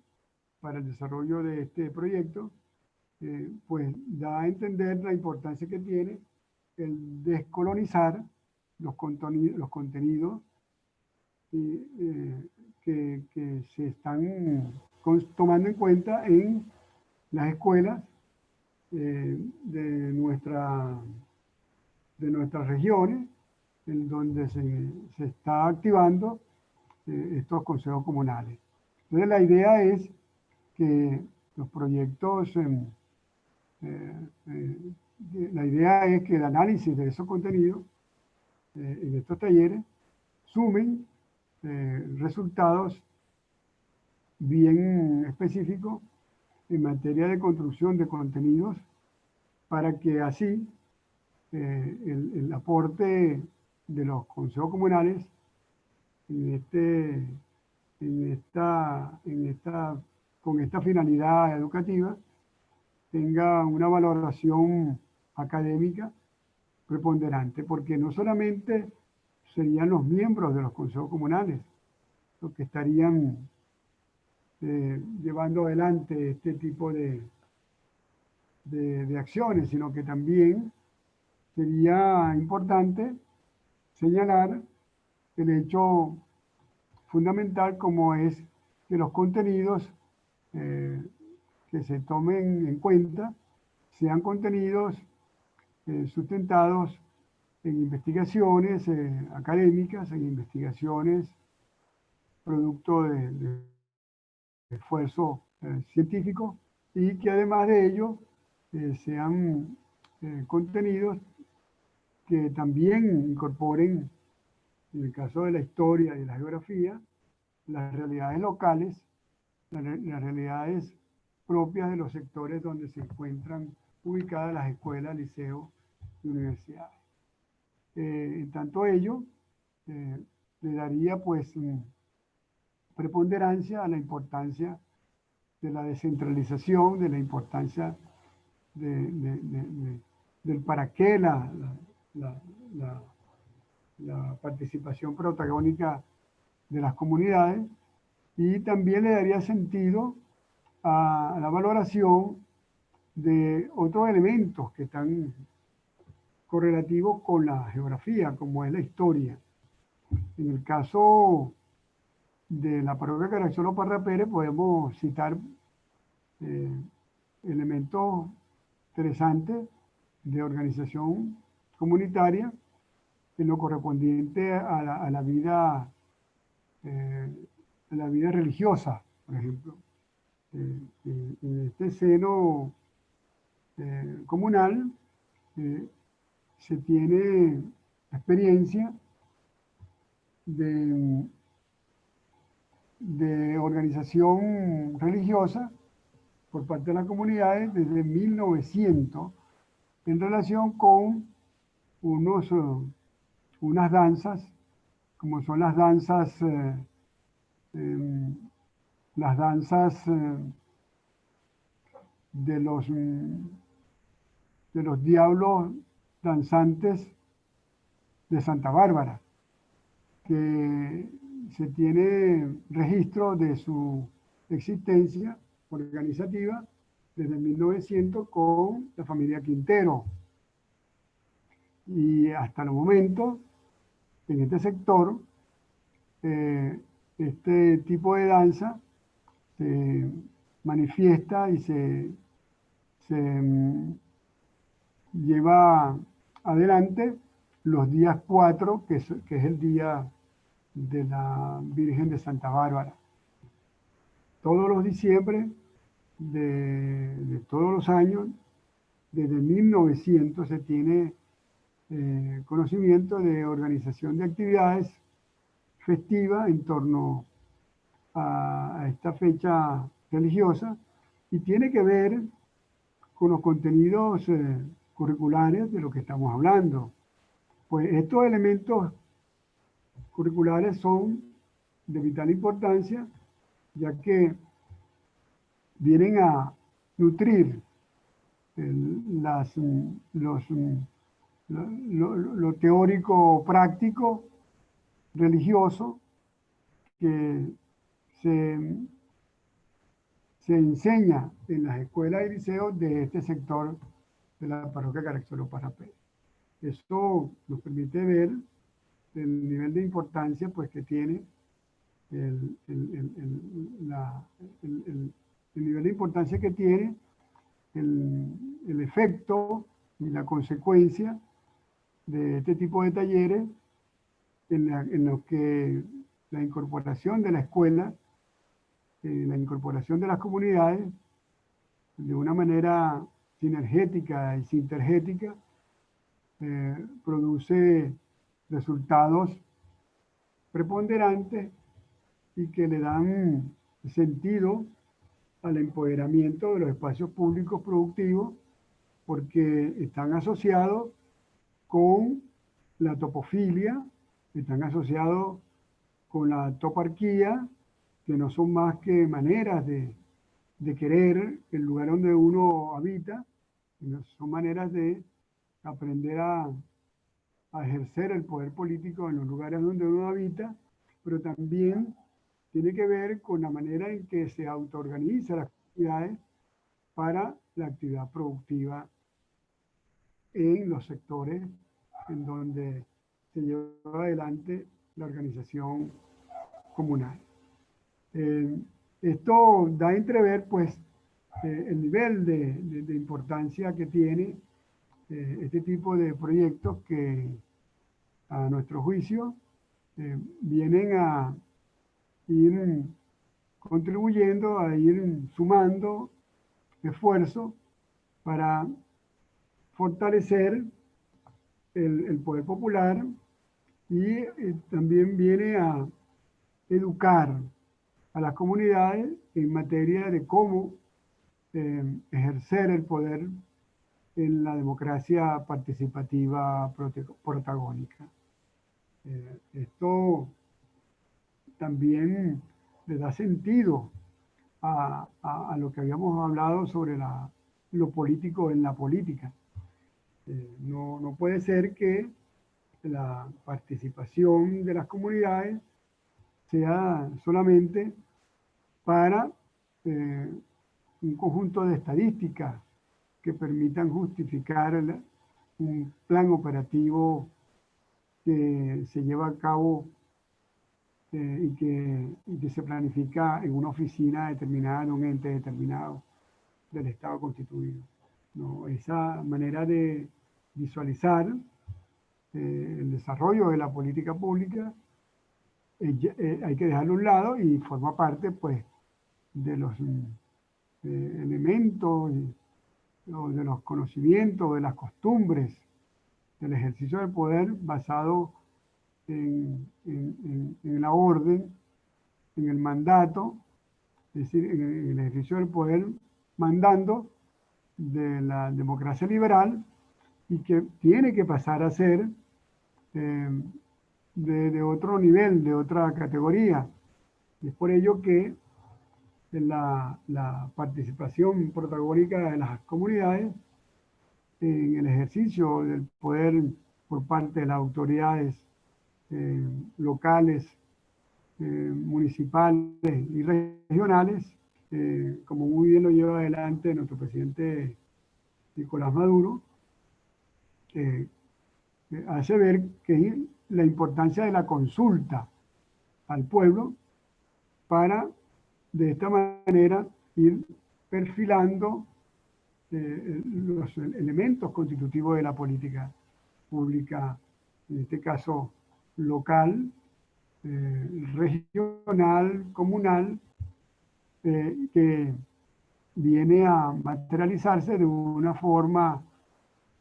para el desarrollo de este proyecto, pues da a entender la importancia que tiene el descolonizar los contenidos que se están tomando en cuenta en las escuelas de nuestras regiones, en donde se está activando estos consejos comunales. Entonces la idea es que los proyectos, la idea es que el análisis de esos contenidos en estos talleres sumen resultados bien específicos en materia de construcción de contenidos para que así el aporte de los consejos comunales con esta finalidad educativa tenga una valoración académica preponderante, porque no solamente serían los miembros de los consejos comunales los que estarían llevando adelante este tipo de acciones, sino que también sería importante señalar el hecho fundamental como es que los contenidos que se tomen en cuenta sean contenidos sustentados en investigaciones académicas, en investigaciones producto de esfuerzo científico y que además de ello sean contenidos que también incorporen, en el caso de la historia y la geografía, las realidades locales, las realidades propias de los sectores donde se encuentran ubicadas las escuelas, liceos y universidades. En tanto ello, le daría pues preponderancia a la importancia de la descentralización, de la importancia de del para qué la- la- la participación protagónica de las comunidades, y también le daría sentido a la valoración de otros elementos que están correlativos con la geografía, como es la historia. En el caso de la parroquia Caracciolo Parra Pérez podemos citar eh, elementos interesantes de organización comunitaria en lo correspondiente a eh, la vida religiosa, por ejemplo. En este seno comunal eh, se tiene experiencia de, de organización religiosa por parte de las comunidades desde 1900 en relación con unas danzas, como son las danzas de de los diablos danzantes de Santa Bárbara, que se tiene registro de su existencia organizativa desde 1900 con la familia Quintero. Y hasta el momento, en este sector, este tipo de danza se manifiesta y se lleva adelante los días 4, que es el día de la Virgen de Santa Bárbara. Todos los diciembre de todos los años, desde 1900 se tiene conocimiento de organización de actividades festivas en torno a esta fecha religiosa, y tiene que ver con los contenidos curriculares de lo que estamos hablando. Pues estos elementos curriculares son de vital importancia, ya que vienen a nutrir lo teórico práctico religioso que se, se enseña en las escuelas y liceos de este sector de la parroquia Caracciolo Parra Pérez. Esto nos permite ver el nivel de importancia pues, que tiene el nivel de importancia que tiene el efecto y la consecuencia de este tipo de talleres en los que la incorporación de la escuela, la incorporación de las comunidades de una manera sinergética y sintergética produce resultados preponderantes y que le dan sentido al empoderamiento de los espacios públicos productivos, porque están asociados con la topofilia, están asociados con la toparquía, que no son más que maneras de querer el lugar donde uno habita, son maneras de aprender a ejercer el poder político en los lugares donde uno habita, pero también tiene que ver con la manera en que se autoorganiza las comunidades para la actividad productiva en los sectores en donde se lleva adelante la organización comunal. Esto da a entrever, pues, el nivel de importancia que tiene este tipo de proyectos que, a nuestro juicio, vienen a ir contribuyendo, a ir sumando esfuerzos para fortalecer el poder popular y también viene a educar a las comunidades en materia de cómo ejercer el poder en la democracia participativa protagónica. Esto también le da sentido a lo que habíamos hablado sobre lo político en la política. No puede ser que la participación de las comunidades sea solamente para un conjunto de estadísticas que permitan justificar un plan operativo que se lleva a cabo y que se planifica en una oficina determinada, en un ente determinado del Estado constituido. No, esa manera de visualizar el desarrollo de la política pública hay que dejarlo a un lado y forma parte, pues, de los elementos, de los conocimientos, de las costumbres del ejercicio del poder basado en la orden, en el mandato, es decir, en el ejercicio del poder mandando de la democracia liberal y que tiene que pasar a ser de otro nivel, de otra categoría. Y es por ello que la participación protagónica de las comunidades en el ejercicio del poder por parte de las autoridades locales, municipales y regionales, como muy bien lo lleva adelante nuestro presidente Nicolás Maduro, hace ver que la importancia de la consulta al pueblo para de esta manera ir perfilando los elementos constitutivos de la política pública, en este caso local, regional, comunal, que viene a materializarse de una forma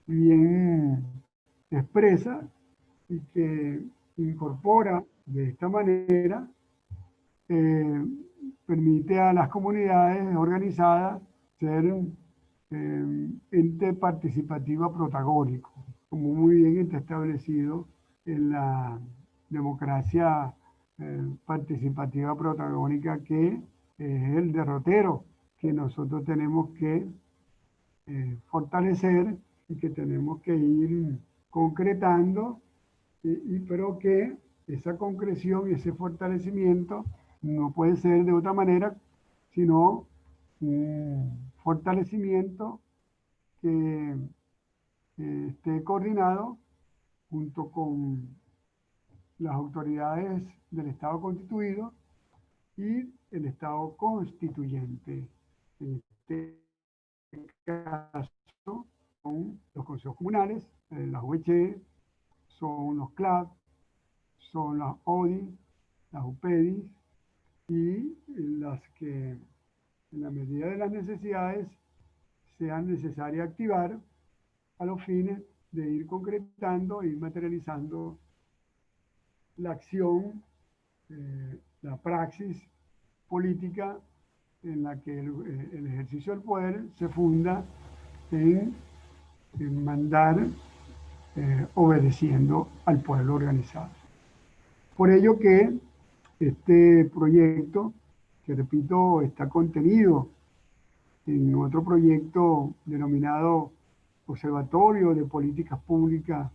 bien expresa y que incorpora de esta manera, permite a las comunidades organizadas ser ente participativo protagónico, como muy bien está establecido en la democracia participativa protagónica, que es el derrotero que nosotros tenemos que fortalecer y que tenemos que ir concretando, pero que esa concreción y ese fortalecimiento no puede ser de otra manera sino un fortalecimiento que esté coordinado junto con las autoridades del Estado constituido y el Estado constituyente. En este caso son los consejos comunales, las UEC, son los CLAP, son las ODI, las UPEDI y las que en la medida de las necesidades sean necesarias activar a los fines de ir concretando e ir materializando la acción, la praxis política en la que el ejercicio del poder se funda en mandar obedeciendo al pueblo organizado. Por ello que este proyecto, que repito, está contenido en otro proyecto denominado Observatorio de Políticas Públicas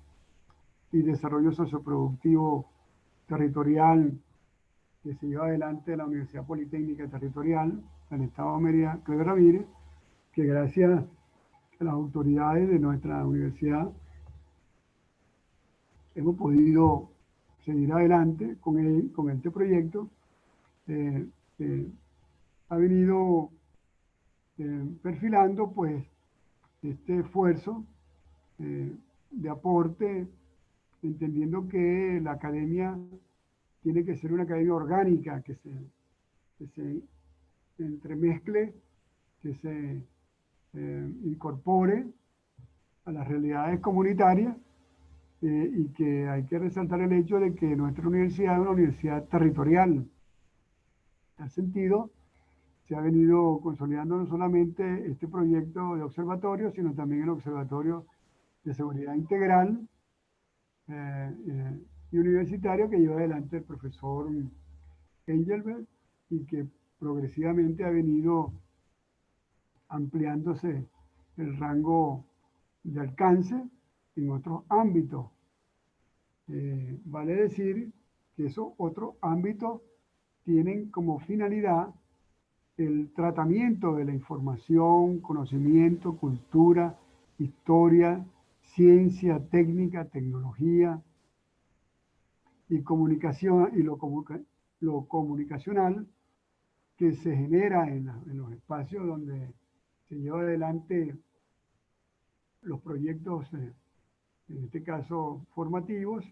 y Desarrollo Socioproductivo Territorial, que se lleva adelante en la Universidad Politécnica Territorial del Estado de Mérida, Cleber Ramírez, que gracias a las autoridades de nuestra universidad hemos podido seguir adelante con este proyecto. Ha venido perfilando pues este esfuerzo de aporte, entendiendo que la academia tiene que ser una academia orgánica, que se entremezcle, que se incorpore a las realidades comunitarias, y que hay que resaltar el hecho de que nuestra universidad es una universidad territorial. En tal sentido, se ha venido consolidando no solamente este proyecto de observatorio, sino también el Observatorio de Seguridad Integral y Universitario, que lleva adelante el profesor Engelbert y que progresivamente ha venido ampliándose el rango de alcance en otros ámbitos. Vale decir que esos otros ámbitos tienen como finalidad el tratamiento de la información, conocimiento, cultura, historia, ciencia, técnica, tecnología y comunicación y lo comunicacional que se genera en los espacios donde se lleva adelante los proyectos, en este caso formativos,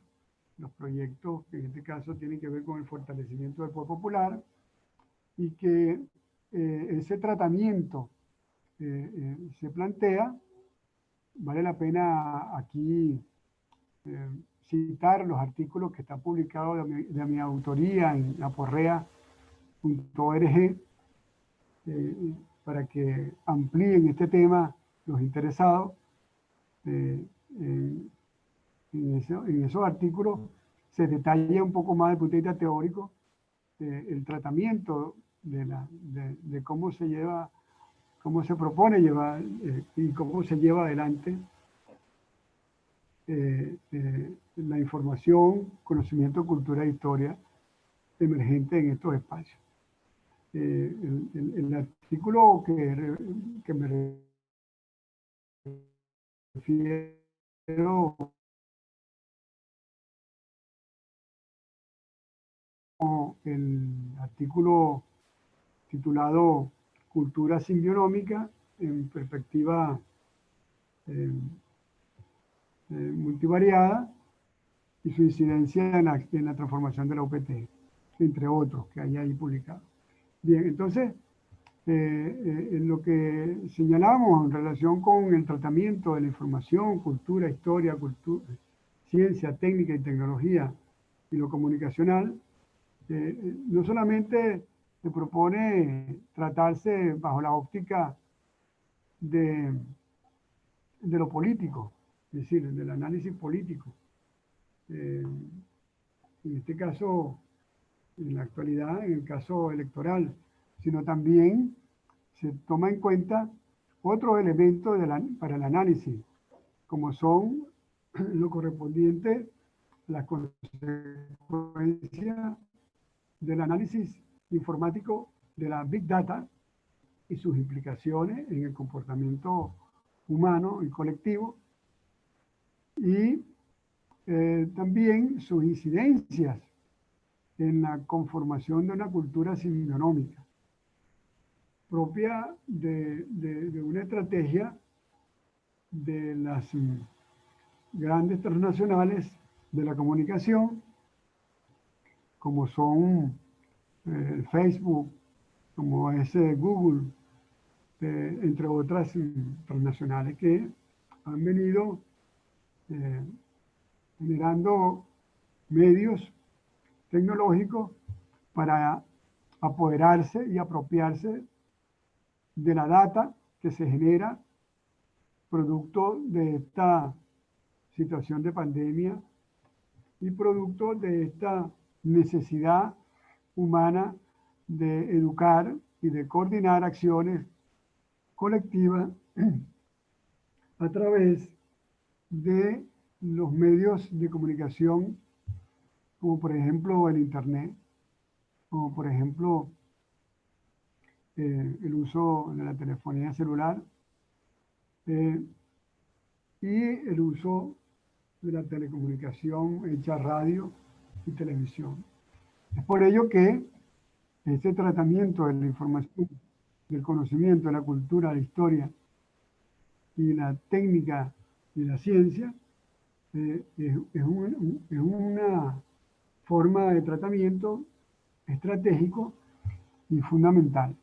los proyectos que en este caso tienen que ver con el fortalecimiento del pueblo popular, y que ese tratamiento se plantea. Vale la pena aquí citar los artículos que están publicados de mi autoría en aporrea.org, para que amplíen este tema los interesados. En esos artículos se detalla un poco más desde el punto de vista teórico el tratamiento de cómo se lleva, cómo se propone llevar y cómo se lleva adelante la información, conocimiento, cultura e historia emergente en estos espacios. El artículo que me refiero, el artículo titulado Cultura Simbionómica en perspectiva multivariada y su incidencia en la transformación de la UPT, entre otros que hay ahí publicados. Bien, entonces, en lo que señalamos en relación con el tratamiento de la información, cultura, historia, ciencia, técnica y tecnología y lo comunicacional, no solamente se propone tratarse bajo la óptica de lo político, es decir, del análisis político. En este caso, en la actualidad, en el caso electoral, sino también se toma en cuenta otros elementos para el análisis, como son lo correspondiente a las consecuencias del análisis informático de la Big Data y sus implicaciones en el comportamiento humano y colectivo, y también sus incidencias en la conformación de una cultura simbionómica propia de una estrategia de las grandes transnacionales de la comunicación, como son Facebook, como es Google, entre otras transnacionales que han venido generando medios tecnológicos para apoderarse y apropiarse de la data que se genera producto de esta situación de pandemia y producto de esta necesidad humana de educar y de coordinar acciones colectivas a través de los medios de comunicación, como por ejemplo el Internet, como por ejemplo el uso de la telefonía celular y el uso de la telecomunicación hecha radio y televisión. Es por ello que este tratamiento de la información, del conocimiento, de la cultura, la historia y la técnica y la ciencia es una forma de tratamiento estratégico y fundamental.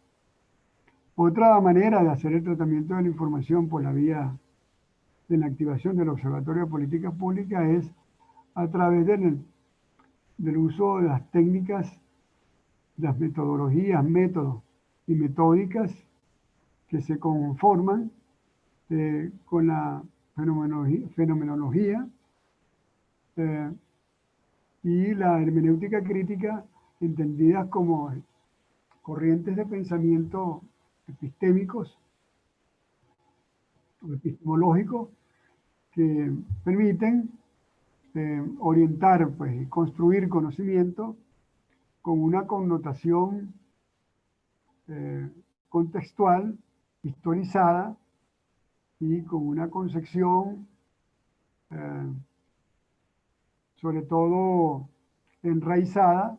Otra manera de hacer el tratamiento de la información por la vía de la activación del Observatorio de Políticas Públicas es a través del uso de las técnicas, las metodologías, métodos y metódicas que se conforman con la fenomenología y la hermenéutica crítica, entendidas como corrientes de pensamiento epistémicos o epistemológicos que permiten orientar pues, y construir conocimiento con una connotación contextual, historizada y con una concepción sobre todo enraizada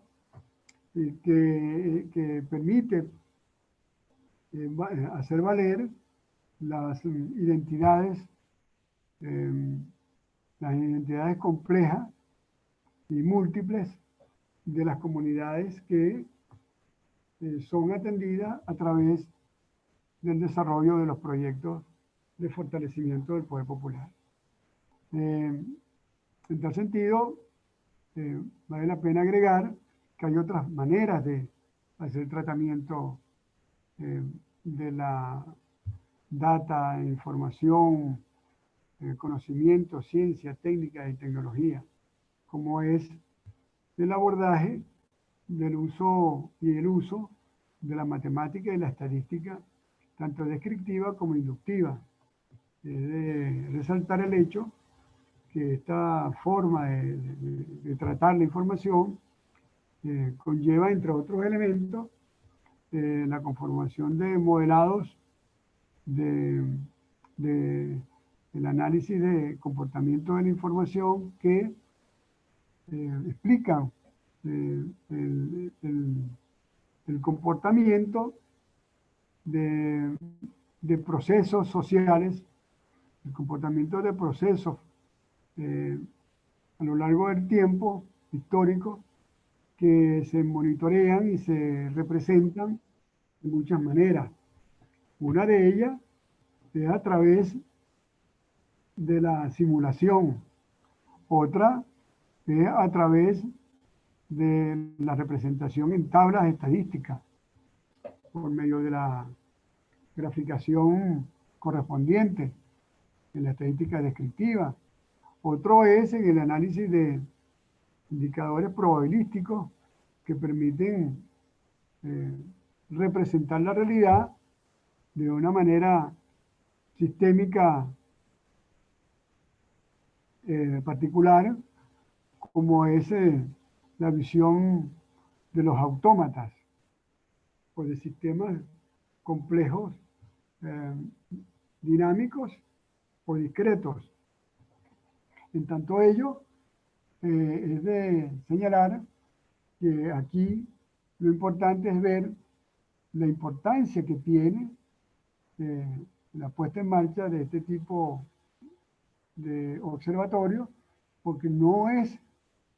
que permite hacer valer las identidades complejas y múltiples de las comunidades que son atendidas a través del desarrollo de los proyectos de fortalecimiento del poder popular. En tal sentido, vale la pena agregar que hay otras maneras de hacer tratamiento de la data, información, conocimiento, ciencia, técnica y tecnología, como es el abordaje del uso y el uso de la matemática y la estadística, tanto descriptiva como inductiva. Es de resaltar el hecho que esta forma de tratar la información conlleva, entre otros elementos, la conformación de modelados del análisis de comportamiento de la información que explican el comportamiento de procesos sociales, el comportamiento de procesos a lo largo del tiempo histórico que se monitorean y se representan de muchas maneras. Una de ellas es a través de la simulación, otra es a través de la representación en tablas estadísticas, por medio de la graficación correspondiente en la estadística descriptiva. Otro es en el análisis de indicadores probabilísticos que permiten representar la realidad de una manera sistémica particular, como es la visión de los autómatas o de sistemas complejos, dinámicos o discretos. En tanto ello, es de señalar que aquí lo importante es ver la importancia que tiene la puesta en marcha de este tipo de observatorio, porque no es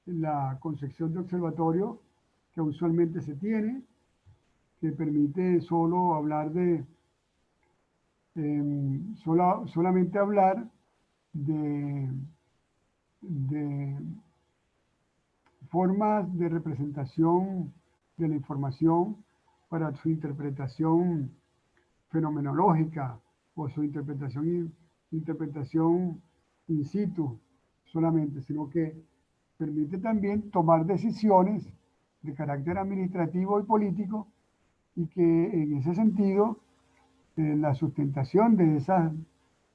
la concepción de observatorio que usualmente se tiene, que permite solo hablar de, solamente hablar de formas de representación de la información para su interpretación fenomenológica o su interpretación in situ solamente, sino que permite también tomar decisiones de carácter administrativo y político, y que en ese sentido la sustentación de esas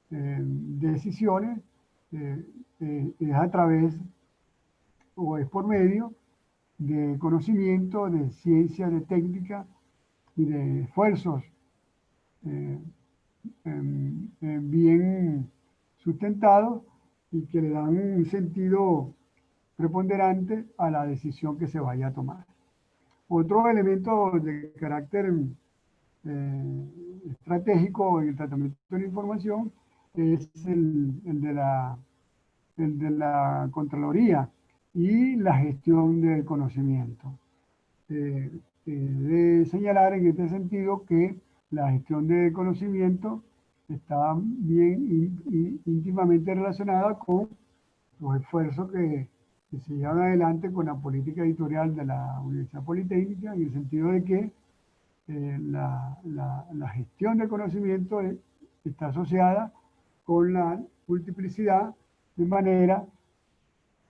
decisiones es a través o es por medio de conocimiento, de ciencia, de técnica y de esfuerzos bien sustentados y que le dan un sentido preponderante a la decisión que se vaya a tomar. Otro elemento de carácter estratégico en el tratamiento de la información es el de la Contraloría y la gestión del conocimiento. De señalar en este sentido que la gestión del conocimiento está bien íntimamente relacionada con los esfuerzos que se llevan adelante con la política editorial de la Universidad Politécnica, en el sentido de que la gestión del conocimiento está asociada con la multiplicidad de manera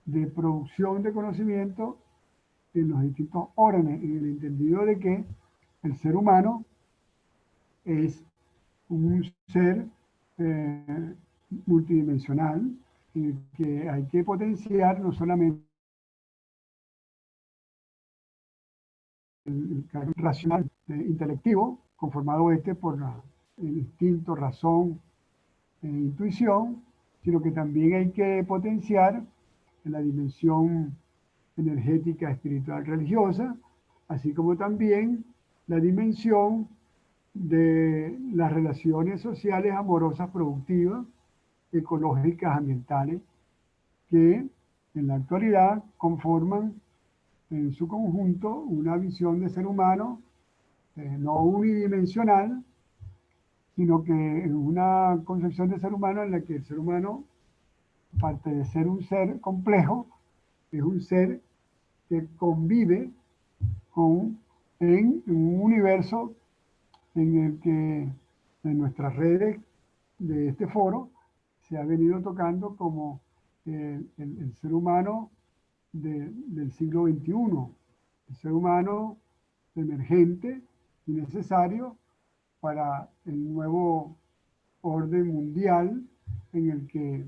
de producción de conocimiento en los distintos órdenes, en el entendido de que el ser humano es un ser multidimensional, en el que hay que potenciar no solamente el carácter racional, intelectivo, conformado por el instinto, razón e intuición, sino que también hay que potenciar en la dimensión energética, espiritual, religiosa, así como también la dimensión de las relaciones sociales, amorosas, productivas, ecológicas, ambientales, que en la actualidad conforman en su conjunto una visión de ser humano no unidimensional, sino que en una concepción de ser humano en la que el ser humano, aparte de ser un ser complejo, es un ser que convive en un universo en el que en nuestras redes de este foro se ha venido tocando como el ser humano del siglo XXI, el ser humano emergente y necesario para el nuevo orden mundial en el que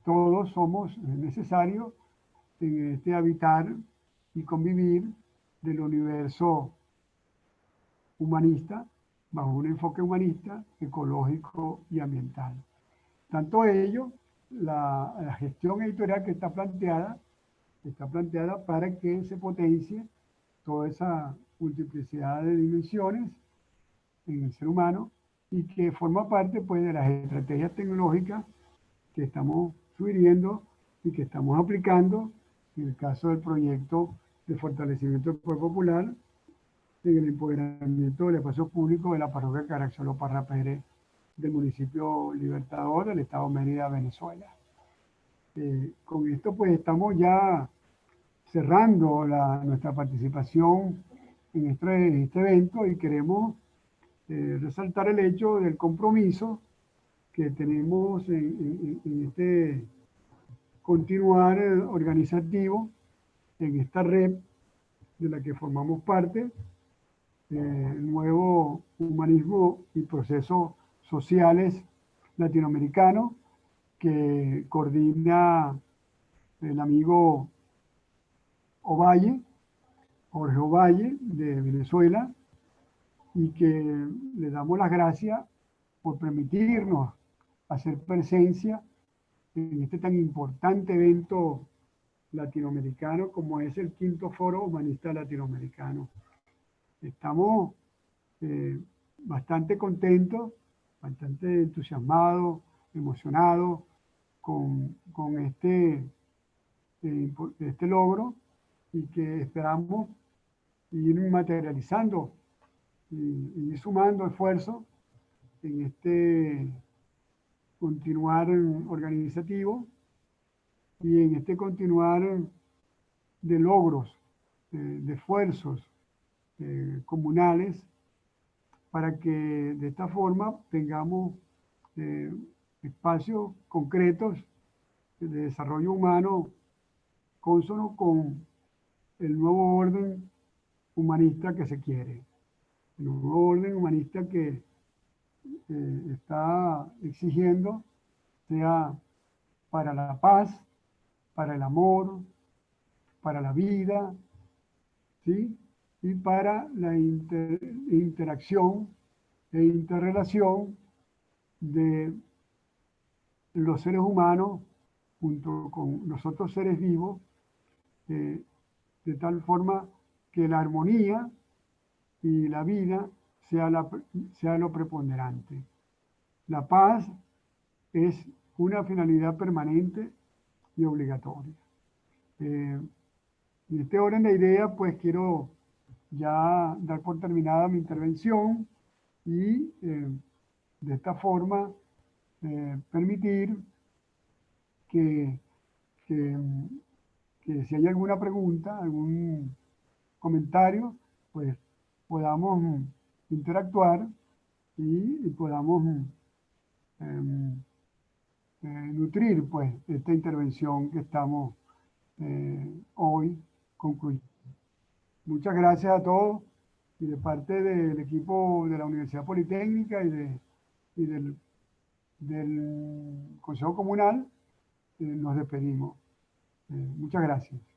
todos somos necesarios en este habitar y convivir del universo humanista, bajo un enfoque humanista, ecológico y ambiental. Tanto ello, la gestión editorial que está planteada para que se potencie toda esa multiplicidad de dimensiones en el ser humano y que forma parte pues, de las estrategias tecnológicas que estamos sugiriendo y que estamos aplicando en el caso del proyecto de fortalecimiento del poder popular en el empoderamiento del espacio público de la parroquia Caraxolo Parra Pérez del municipio Libertador del estado Mérida, Venezuela. Con esto pues estamos ya cerrando nuestra participación en este evento y queremos resaltar el hecho del compromiso que tenemos en este continuar organizativo en esta red de la que formamos parte, el nuevo humanismo y procesos sociales latinoamericanos que coordina el amigo Ovalle, Jorge Ovalle de Venezuela, y que le damos las gracias por permitirnos hacer presencia en este tan importante evento latinoamericano como es el quinto Foro Humanista Latinoamericano. Estamos bastante contentos, bastante entusiasmados, emocionados con este logro y que esperamos ir materializando y sumando esfuerzos en este continuar organizativo y en este continuar de logros, de esfuerzos comunales para que de esta forma tengamos espacios concretos de desarrollo humano cónsono con el nuevo orden humanista que se quiere. El nuevo orden humanista que está exigiendo sea para la paz, para el amor, para la vida, ¿sí? Y para la interacción e interrelación de los seres humanos junto con los otros seres vivos, de tal forma que la armonía y la vida sea lo preponderante. La paz es una finalidad permanente y obligatoria. En este orden de ideas, pues quiero ya dar por terminada mi intervención y de esta forma permitir que, que, que si hay alguna pregunta, algún comentario, pues podamos interactuar y podamos nutrir pues esta intervención que estamos hoy concluyendo. Muchas gracias a todos y de parte del equipo de la Universidad Politécnica y del Consejo Comunal, nos despedimos. Muchas gracias.